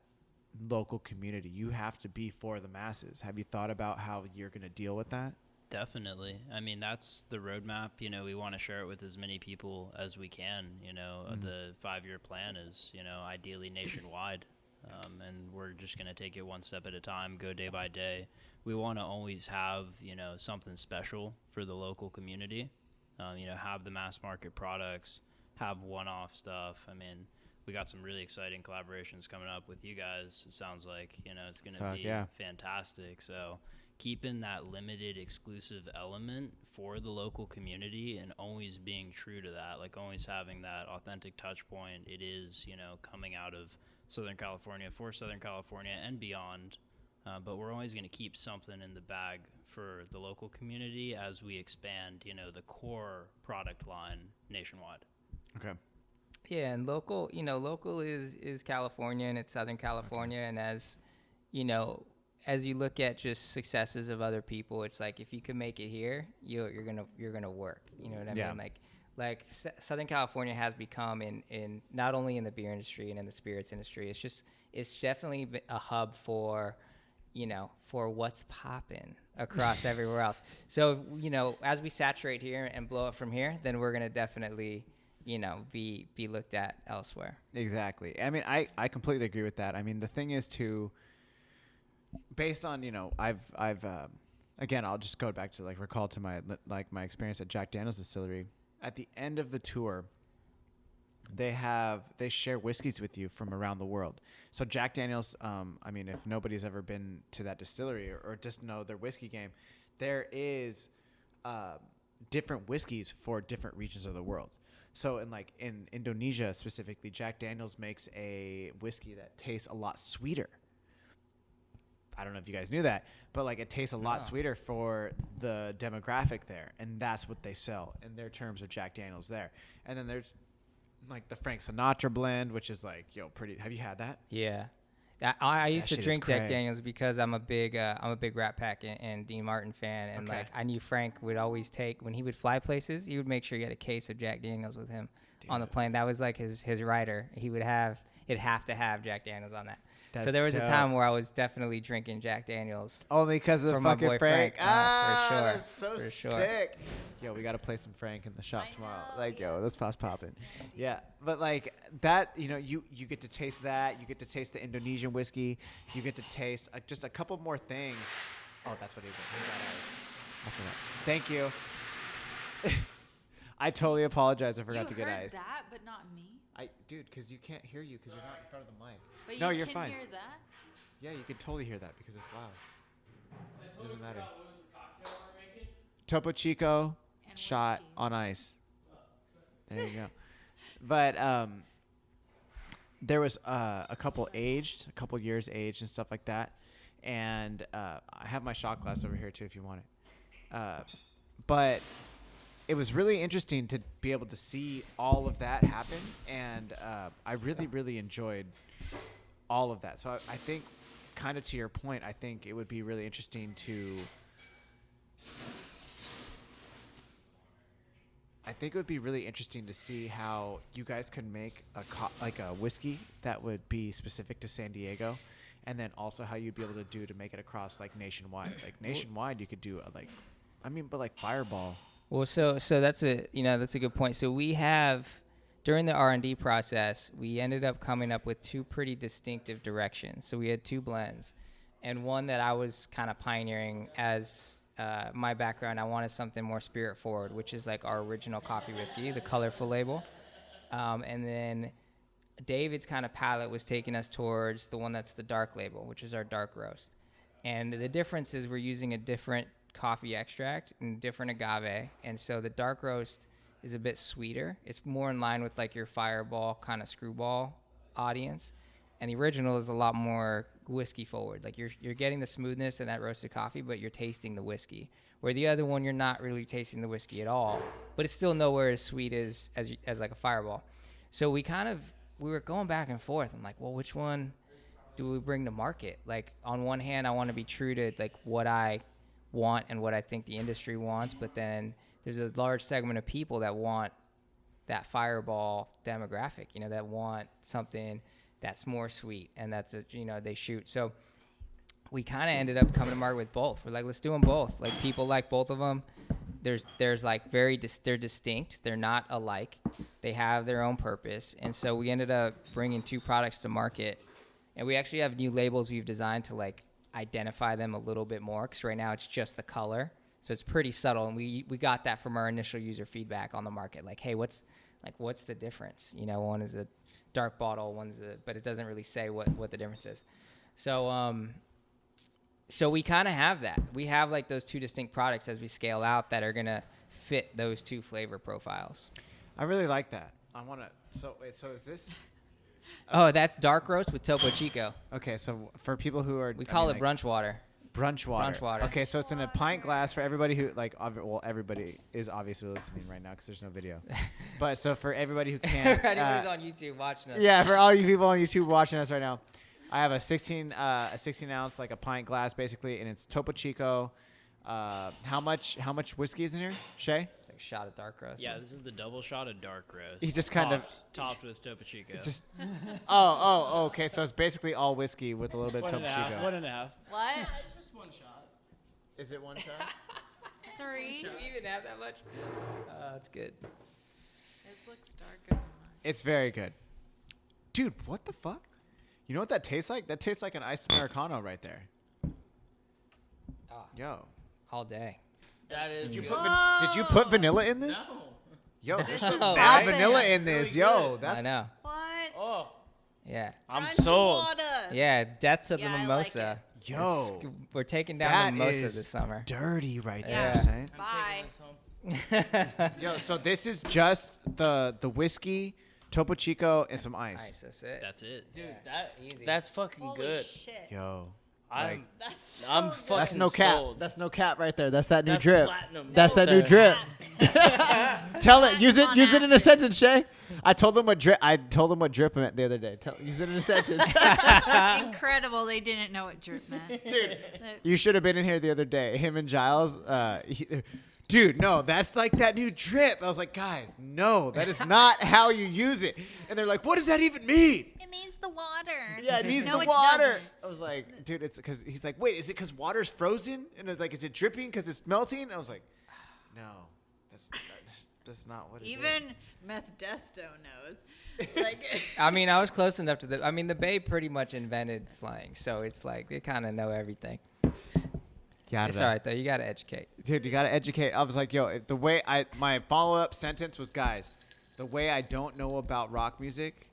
local community. You have to be for the masses. Have you thought about how you're going to deal with that? Definitely. I mean, that's the roadmap. We want to share it with as many people as we can. The 5-year plan is, ideally nationwide. And we're just going to take it one step at a time, go day by day. we want to always have, something special for the local community. Have the mass market products, have one-off stuff. I mean, we got some really exciting collaborations coming up with you guys. It sounds like, it's going to be fantastic. So keeping that limited exclusive element for the local community and always being true to that, like always having that authentic touch point. It is, coming out of Southern California for Southern California and beyond. But we're always going to keep something in the bag for the local community as we expand, the core product line nationwide. Okay. Yeah, and local is California, and it's Southern California. And as you look at just successes of other people, it's like if you can make it here, you're gonna work. You know what I mean? Like Southern California has become in not only in the beer industry and in the spirits industry. It's definitely a hub for what's popping across everywhere else. So as we saturate here and blow up from here, then we're gonna definitely be looked at elsewhere. Exactly. I mean, I completely agree with that. I mean, the thing is based on, I've again, I'll just go back to recall to my experience at Jack Daniel's distillery. At the end of the tour, they share whiskeys with you from around the world. So Jack Daniel's, I mean, if nobody's ever been to that distillery or just know their whiskey game, there is different whiskeys for different regions of the world. So in Indonesia specifically, Jack Daniel's makes a whiskey that tastes a lot sweeter. I don't know if you guys knew that, but it tastes a lot sweeter for the demographic there, and that's what they sell in their terms of Jack Daniel's there. And then there's the Frank Sinatra blend, which is pretty. Have you had that? Yeah, I used to shit is drink Jack cray. Daniel's because I'm a big Rat Pack and Dean Martin fan, and Okay. I knew Frank would always take when he would fly places. He would make sure he had a case of Jack Daniel's with him on the plane. That was his rider. It'd have to have Jack Daniel's on that. So That's there was dope. a time where I was definitely drinking Jack Daniel's. Only because of the For my fucking boy Frank. Frank. For sure. That's so For sure. sick. Yo, we gotta play some Frank in the shop I tomorrow. know, Yo, this pot's popping. Yeah, but that, you get to taste that. You get to taste the Indonesian whiskey. You get to taste just a couple more things. Oh, that's what he did. I forgot. Thank you. I totally apologize. I forgot to get heard ice. that, but not me. Dude, because you can't hear you because you're not in front of the mic. But No, you you're can fine. hear that. Yeah, you can totally hear that because it's loud. It doesn't matter. Topo Chico And shot whiskey. on ice. There you go. But there was a couple years aged and stuff like that. And I have my shot glass over here too if you want it. But it was really interesting to be able to see all of that happen. And I really, really enjoyed all of that. So I think, kind of to your point, I think it would be really interesting to... I think it would be really interesting to see how you guys could make a whiskey that would be specific to San Diego, and then also how you'd be able to make it across nationwide. Nationwide, you could do Fireball. Well, so that's a good point. So we have, during the R&D process, we ended up coming up with two pretty distinctive directions. So we had two blends, and one that I was kind of pioneering as my background. I wanted something more spirit forward, which is our original coffee whiskey, the colorful label. And then David's kind of palette was taking us towards the one that's the dark label, which is our dark roast. And the difference is we're using a different coffee extract and different agave. And so the dark roast is a bit sweeter. It's more in line with your Fireball kind of screwball audience. And the original is a lot more whiskey forward. You're getting the smoothness in that roasted coffee, but you're tasting the whiskey. Where the other one, you're not really tasting the whiskey at all, but it's still nowhere as sweet as a Fireball. So we were going back and forth. I'm like, well, which one do we bring to market? On one hand, I want to be true to what I want and what I think the industry wants, but then there's a large segment of people that want that Fireball demographic, that want something that's more sweet, and that's they shoot. So we kind of ended up coming to market with both. We're let's do them both. People like both of them. There's they're distinct. They're not alike. They have their own purpose, and so we ended up bringing two products to market. And we actually have new labels we've designed to identify them a little bit more, because right now it's just the color, so it's pretty subtle. And we got that from our initial user feedback on the market, like, hey, what's the difference? You know, one is a dark bottle, but it doesn't really say what the difference is. So so we kind of have that. We have like those two distinct products as we scale out that are gonna fit those two flavor profiles. I really like that. I want to. So wait. So is this? Oh, that's dark roast with Topo Chico. Okay. So for people who are, We call it brunch water. Brunch water. Brunch water. Okay, so it's in a pint glass for everybody who everybody is obviously listening right now because there's no video. But so for everybody who can't, Anyone who's on YouTube watching us. yeah, for all you people on YouTube watching us right now, I have a 16 ounce, like a pint glass basically, and it's Topo Chico. How much whiskey is in here, Shea? It's like a shot of dark roast. Yeah, this is the double shot of dark roast. He just kind of topped with Topo Chico. just. Okay. So it's basically all whiskey with a little bit of Topo Chico. 1.5. What? It's just one shot. Is it one shot? 3. Do you even have that much? That's good. This looks darker than mine. It's very good, dude. What the fuck? You know what that tastes like? That tastes like an iced Americano right there. Oh, Yo. all day. That is good. Did you put vanilla in this? No. Yo, This this is is Oh, bad right? vanilla in this. Yo, that's I know. What? Oh, Yeah. I'm Brunch sold. Water. Yeah, death to the Yeah, I like mimosa. Yo, We're taking down that the mimosa is this summer. dirty right Yeah. there, son. Bye. I'm taking this home. Yo, so this is just the whiskey, Topo Chico, and some ice. Nice, that's it. That's it. Dude, Yeah. Easy. that's fucking Holy good. shit. Yo, I'm That's so I'm good. fucking that's no cap. sold. That's no cap right there. That's that new That's drip. platinum. That's that new There. drip. Tell it. Use it. On Use it in a acid. sentence, Shay. I told them what drip. I told them what drip meant the other day. Use it in a sentence. Incredible. They didn't know what drip meant. Dude, you should have been in here the other day. Him and Giles. Dude, no, that's like that new drip. I was like, guys, no, that is not how you use it. And they're like, what does that even mean? It means the water. Yeah, it means No, the it water. doesn't. I was like, dude, it's because he's like, wait, is it because water's frozen? And it's like, is it dripping because it's melting? I was like, no, that's not what it is. Even Meth Desto knows. Like, I mean, I was close enough to the Bay pretty much invented slang, so it's like they kind of know everything. It's all right though. You gotta educate. Dude, you gotta educate. I was like, yo, the way my follow-up sentence was, guys, the way I don't know about rock music,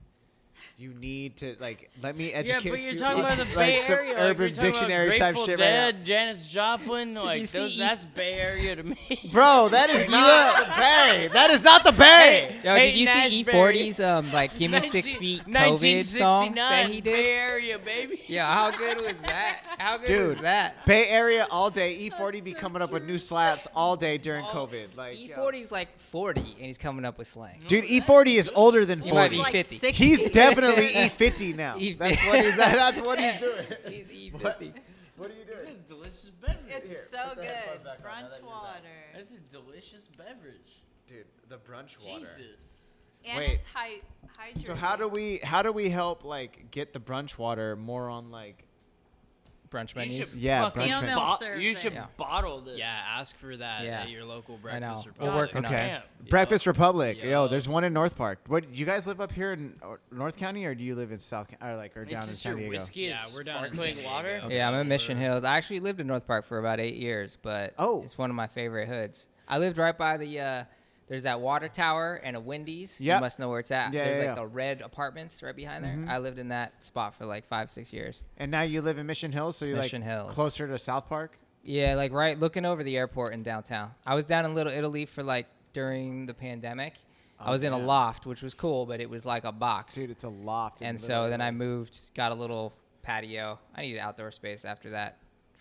you need to like let me Yeah, educate but you're you. talking about the Like Bay some Area. Urban like, you're talking Dictionary about type Grateful shit Dead, right Janis Joplin, like you see that's Bay Area to me. now. Bro, that is not the Bay. That is not the Bay. Yo, Hey, did you see Nashberry. E40's like "Give Me 6 Feet" COVID song that he Bay did? Area, baby. Yeah, how good was that? How good Dude, was that? Bay Area all day. E40 be coming up with new slaps all day during COVID. Like, yo. E40's like 40 and he's coming up with slang. Dude, E40 is older than He might 40. be like 50. 60. He's definitely E50 now. E50. That's what he's doing. He's E50. What are you That's doing? a delicious beverage. It's so put the good. headphones back on. Now that Brunch you're water. That's a delicious beverage. Dude, the brunch water. Jesus. And Wait. it's hydrated. So how do we help like get the brunch water more on like Brunch You menus. should Yeah, fucking brunch menus. bo- serves you it. should Yeah. bottle this. Yeah, ask for that Yeah. at your local I know. breakfast or We're working on Okay. it. Breakfast Republic? Yo. Yo, there's one in North Park. What you guys live up here in North County or do you live in South or It's down in just San your Diego? whiskey Yeah, is we're down in sparkling San water. Diego. Yeah, I'm in for- Mission Hills. I actually lived in North Park for about 8 years, but Oh. it's one of my favorite hoods. I lived right by the there's that water tower and a Wendy's. Yep. You must know where it's at. Yeah, There's yeah, like yeah. the red apartments right behind there. Mhm. I lived in that spot for like 5-6 years. And now you live in Mission Hills, so you're Mission like Hills. closer to South Park? Yeah, like right looking over the airport in downtown. I was down in Little Italy for like during the pandemic. I was in a damn. loft, which was cool, but it was like a box. Dude, it's a loft. in And the so middle of then I the- moved, got a little patio. I needed outdoor space after that.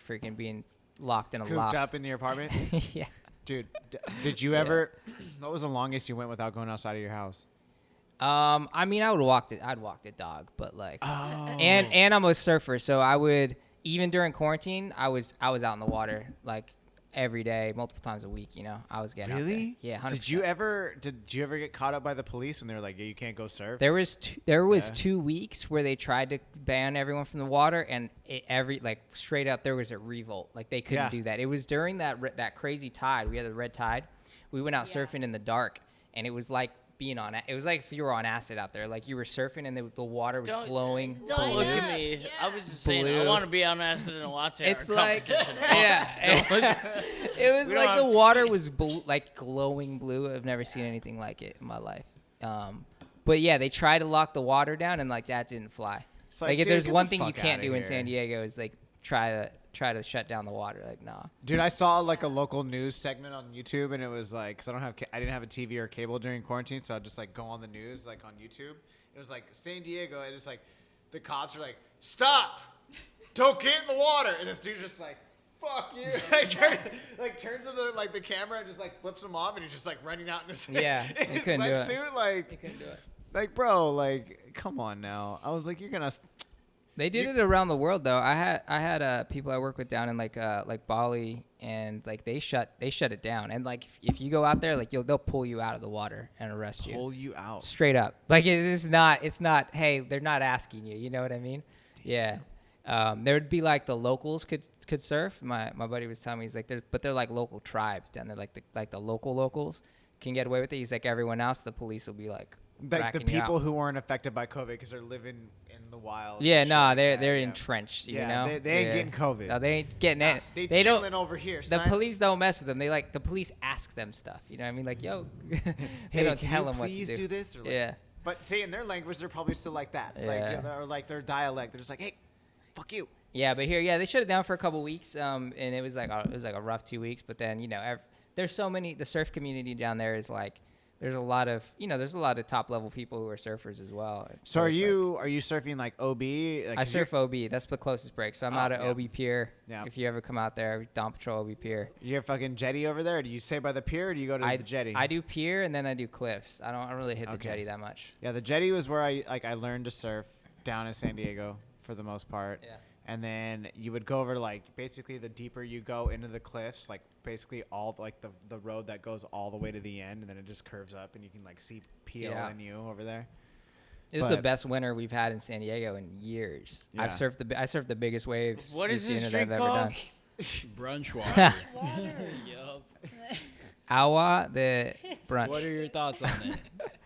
Freaking being locked in a cooped loft. up in your apartment. Yeah. Dude, did you ever? What was the longest you went without going outside of your house? I mean, I'd walk the dog, but like, Oh. and I'm a surfer, so I would even during quarantine, I was out in the water like every day, multiple times a week. You know, I was getting out there. Really? Yeah, 100%. Did you ever get caught up by the police and they were like, yeah, you can't go surf? There was Yeah. 2 weeks where they tried to ban everyone from the water, and straight up there was a revolt. Like they couldn't Yeah. do that. It was during that crazy tide. We had the red tide. We went out Yeah. surfing in the dark, and it was like being on. It was like if you were on acid out there. Like you were surfing and the water was glowing. Don't look blue. at me. Yeah. I was just saying, I Blue. want to be on acid in a latte It's art like, competition. yeah. It was We don't like have the to water see. was like glowing blue. I've never seen anything like it in my life. But yeah, they tried to lock the water down, and like that didn't fly. It's Like, if dude, there's get one the thing you fuck can't outta do in here. San Diego is like try to shut down the water. Like, nah. Dude, I saw like a local news segment on YouTube, and it was like, cause I didn't have a TV or cable during quarantine, so I'd just like go on the news like on YouTube. It was like San Diego, and it's like the cops are like, stop, don't get in the water, and this dude's just like, fuck you, turns to the camera and just like flips him off, and he's just like running out in his Yeah, in they his couldn't do it. wetsuit, like, They couldn't do it. like bro, like come on now. I was like, you're gonna. They did it around the world though. I had people I work with down in like Bali, and like they shut it down. And like if you go out there, like they'll pull you out of the water and arrest you. Pull you out. Straight up. Like it's not. Hey, they're not asking you. You know what I mean? Yeah. There would be like the locals could surf. My buddy was telling me, he's like, they're like local tribes down there. Like the locals can get away with it. He's like, everyone else, the police will be like Like the racking you out. people who weren't affected by COVID because they're living in the wild. Yeah, and shit no, like they're that, yeah. entrenched. You Yeah, know, they ain't getting COVID. No, they ain't getting it. They don't. chilling over here. The son. police don't mess with them. The police ask them stuff. You know what I mean? Like, yo, they Hey, don't can tell you them what to please do this? Or like- Yeah. But see, in their language, they're probably still like that. Like, Yeah. you know, or like their dialect. They're just like, hey, fuck you. Yeah, but here, they shut it down for a couple weeks, and it was like a rough 2 weeks. But then, you know, there's so many. The surf community down there is like, there's a lot of top level people who are surfers as well. So are it's you surfing like OB? Like, I 'cause you're- surf OB. That's the closest break. So I'm out at yeah. OB Pier. Yeah. If you ever come out there, Dawn Patrol OB Pier. You're fucking jetty over there. Do you stay by the pier or do you go to the jetty? I do pier and then I do cliffs. I don't really hit the Okay. jetty that much. Yeah, the jetty was where I learned to surf down in San Diego for the most part. Yeah. And then you would go over to like basically the deeper you go into the cliffs, like basically all like the road that goes all the way to the end, and then it just curves up, and you can like see Peel Yeah. and you over there. It was the But- bep winter we've had in San Diego in years. Yeah. I surfed the biggest waves What is this unit drink I've ever called? done. Brunch water. Yup. Awa, the brunch. What are your thoughts on it?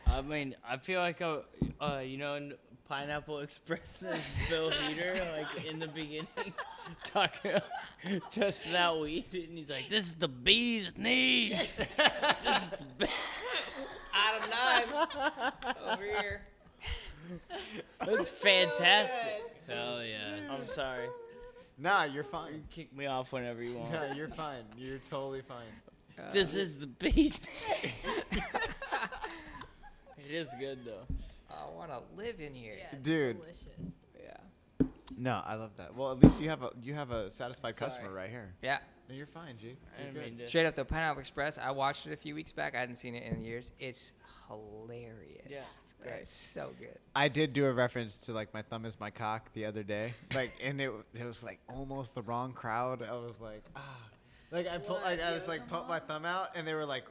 I mean, I feel like in Pineapple Express, there's Bill Heater, like in the beginning, talking, testing out weed, and he's like, "This is the bee's knees. This is the best." Out of 9 over here. That's fantastic. Hell yeah. I'm sorry. Nah, you're fine. Kick me off whenever you want. Nah, you're fine. You're totally fine. This is the bee's knees. It is good though. I want to live in here. Yeah, it's Dude. delicious. Yeah. No, I love that. Well, at least you have a satisfied Sorry. customer right here. Yeah. No, you're fine, G. I You're didn't good. mean to. Straight up, the Pineapple Express. I watched it a few weeks back. I hadn't seen it in years. It's hilarious. Yeah, it's great. It's so good. I did do a reference to like my thumb is my cock the other day, like, and it was like almost the wrong crowd. I was like, like I was like put my thumb out, and they were like,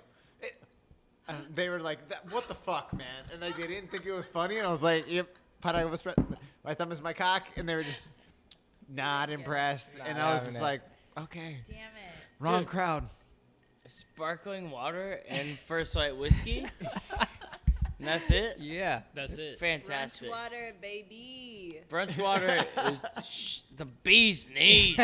what the fuck, man? And like they didn't think it was funny, and I was like, yep, Pineapple Express, my thumb is my cock, and they were just not impressed, Not and I was having just it. like, okay, Damn it. wrong Dude. crowd. Sparkling water and First Light whiskey. And that's it. Yeah. That's it. Fantastic. Brunch water, baby. Brunch water is the bee's knees.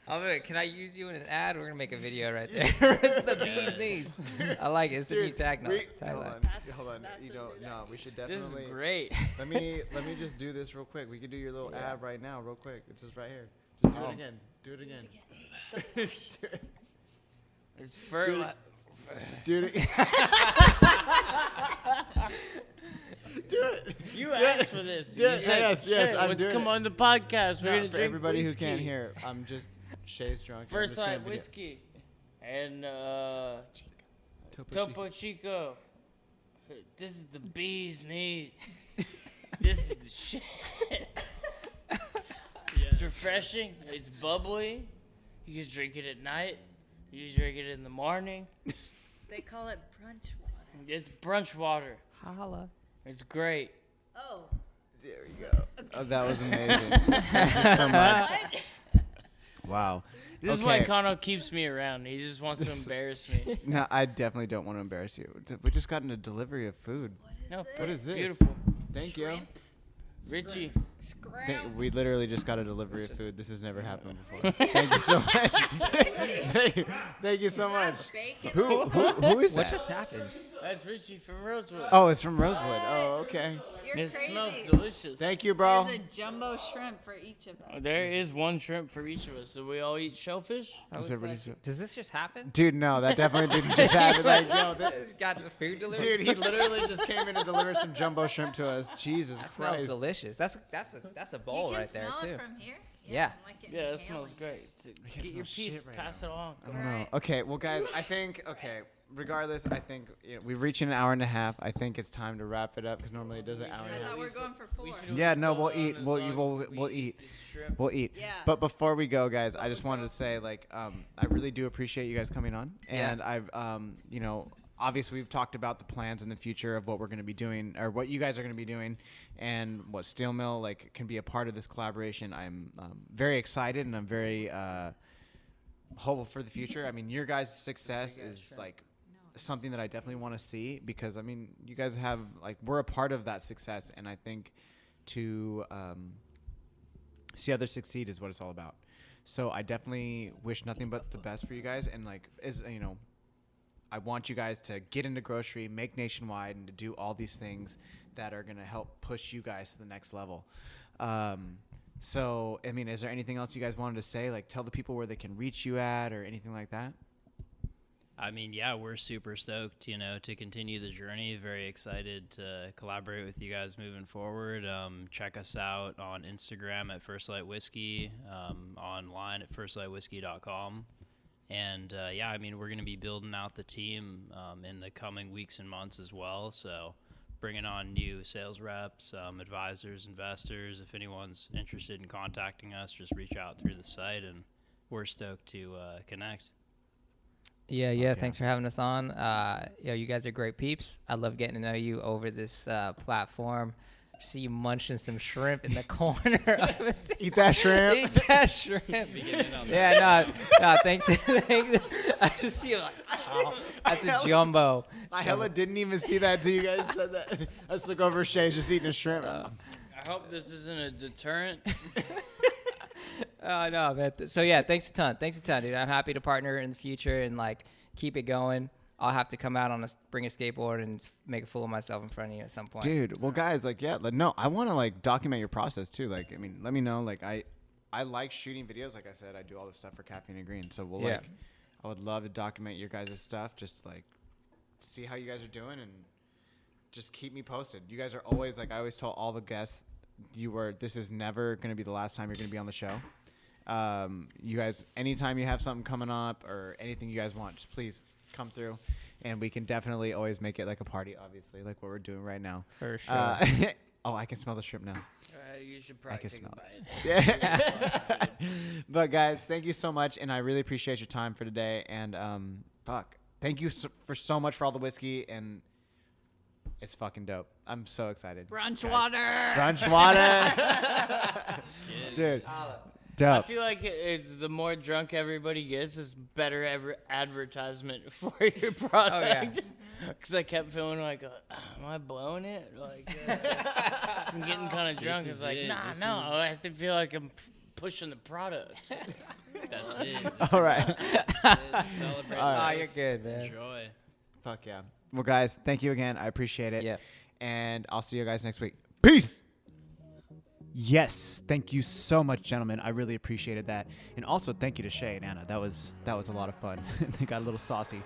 Can I use you in an ad? We're gonna make a video right there. It's the bee's knees. I like it. It's the new tagline. Hold on, That's- hold on. that's You a don't. good No, we should This definitely. is great. Let me just do this real quick. We could do your little Yeah. ad right now, real quick. It's just right here. Just do Oh. it again. Do it again. It's for Dude. Do it. Do it. you asked for this. You Yes, said, yes, "Hey, I'm let's doing come it." on the podcast. We're No, gonna for drink everybody whiskey. who can't hear, I'm just Shay's drunk. I'm First just gonna Light video- whiskey and Topo Topo Chico. Chico. This is the bee's knees. This is the shit. It's refreshing. It's bubbly. You can drink it at night. You can drink it in the morning. They call it brunch water. It's brunch water. Holla. It's great. Oh. There we go. Oh, that was amazing. Thank you so much. Wow. This is why Okay. Connell keeps me around. He just wants to embarrass me. No, I definitely don't want to embarrass you. We just got in a delivery of food. No, What is this? beautiful. Thank you. Richie. We literally just got a delivery of food. This has never happened before. Thank you so much. Thank you so much. Who is What that? just happened? That's Richie from Rosewood. Oh, it's from Rosewood. Oh, okay. You're It crazy. smells delicious. Thank you, bro. There's a jumbo shrimp for each of us. There is one shrimp for each of us. Do we all eat shellfish? Is everybody so- Does this just happen? Dude, no, that definitely didn't just happen. Like, yo, Got the food delivered. dude, he literally just came in and delivered some jumbo shrimp to us. Jesus That smells Christ. delicious. That's a bowl you can right there smell too. it from here? Yeah. I'm like Yeah, that inhaling. smells great. can Get your smell piece, shit right pass now. it along. I don't know. Right. Okay, well, guys, I think, regardless, I think we've reached an hour and a half. I think it's time to wrap it up because normally it does an hour and I a half. thought we're going for 4. Yeah, no, we'll eat. We'll eat. We'll eat. Yeah. But before we go, guys, I just wanted to say, like, I really do appreciate you guys coming on. Yeah. And I've, obviously we've talked about the plans in the future of what we're going to be doing or what you guys are going to be doing and what Steel Mill, like, can be a part of this collaboration. I'm very excited and I'm very hopeful for the future. I mean, your guys' success is, like, something that I definitely want to see because, I mean, you guys have, like, we're a part of that success. And I think to see others succeed is what it's all about. So I definitely wish nothing but the best for you guys. And, like, I want you guys to get into grocery, make nationwide, and to do all these things that are going to help push you guys to the next level. So, I mean, is there anything else you guys wanted to say? Like, tell the people where they can reach you at or anything like that? I mean, yeah, we're super stoked, to continue the journey. Very excited to collaborate with you guys moving forward. Check us out on Instagram at First Light Whiskey, online at firstlightwhiskey.com. And, yeah, I mean, we're going to be building out the team in the coming weeks and months as well. So bringing on new sales reps, advisors, investors. If anyone's interested in contacting us, just reach out through the site, and we're stoked to connect. Yeah. Thanks for having us on. You guys are great peeps. I love getting to know you over this platform. See you munching some shrimp in the corner of it. Eat that shrimp. Eat that shrimp. Yeah, no, thanks. I just see you like, oh, that's a jumbo. I hella didn't even see that until you guys said that. I just look over Shea just eating a shrimp. I hope this isn't a deterrent. Oh, no, man. So, yeah, thanks a ton, dude. I'm happy to partner in the future and, like, keep it going. I'll have to come out bring a skateboard and make a fool of myself in front of you at some point. Dude, well, guys, like, yeah, no, I want to, like, document your process, too. Like, I mean, let me know. Like, I like shooting videos. Like I said, I do all this stuff for Caffeine and Green. So, I would love to document your guys' stuff, just, like, see how you guys are doing and just keep me posted. You guys are always, like, I always tell all the guests, this is never going to be the last time you're going to be on the show. You guys, anytime you have something coming up or anything you guys want, just please come through, and we can definitely always make it like a party, obviously, like what we're doing right now. For sure. Oh, I can smell the shrimp now. You should probably can take smell a bite. Yeah. But guys, thank you so much, and I really appreciate your time for today. And thank you for so much for all the whiskey, and it's fucking dope. I'm so excited. Brunch Guys. water. Brunch water. Dude. I Dope. feel like it's the more drunk everybody gets, it's better advertisement for your product. Oh, yeah. Because I kept feeling like, am I blowing it? Like, I'm getting kind of drunk. It's like, I have to feel like I'm pushing the product. That's it. All right. Celebrate. All right. Oh, you're good, man. Enjoy. Fuck yeah. Well, guys, thank you again. I appreciate it. Yeah. And I'll see you guys next week. Peace. Yes, thank you so much, gentlemen. I really appreciated that, and also thank you to Shea and Anna. That was a lot of fun. They got a little saucy,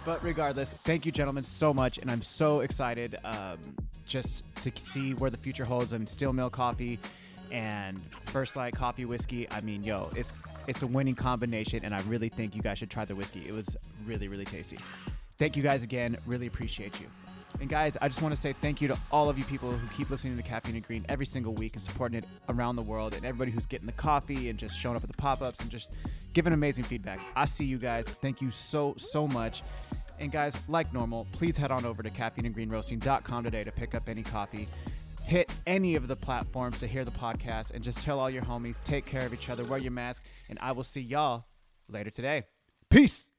but regardless, thank you, gentlemen, so much, and I'm so excited just to see where the future holds. I mean, Steel Mill Coffee and First Light Coffee Whiskey. I mean, it's a winning combination, and I really think you guys should try the whiskey. It was really, really tasty. Thank you guys again. Really appreciate you. And guys, I just want to say thank you to all of you people who keep listening to Caffeine and Green every single week and supporting it around the world, and everybody who's getting the coffee and just showing up at the pop-ups and just giving amazing feedback. I see you guys. Thank you so much. And guys, like normal, please head on over to caffeineandgreenroasting.com today to pick up any coffee. hit any of the platforms to hear the podcast, and just tell all your homies, take care of each other, wear your mask, and I will see y'all later today. Peace.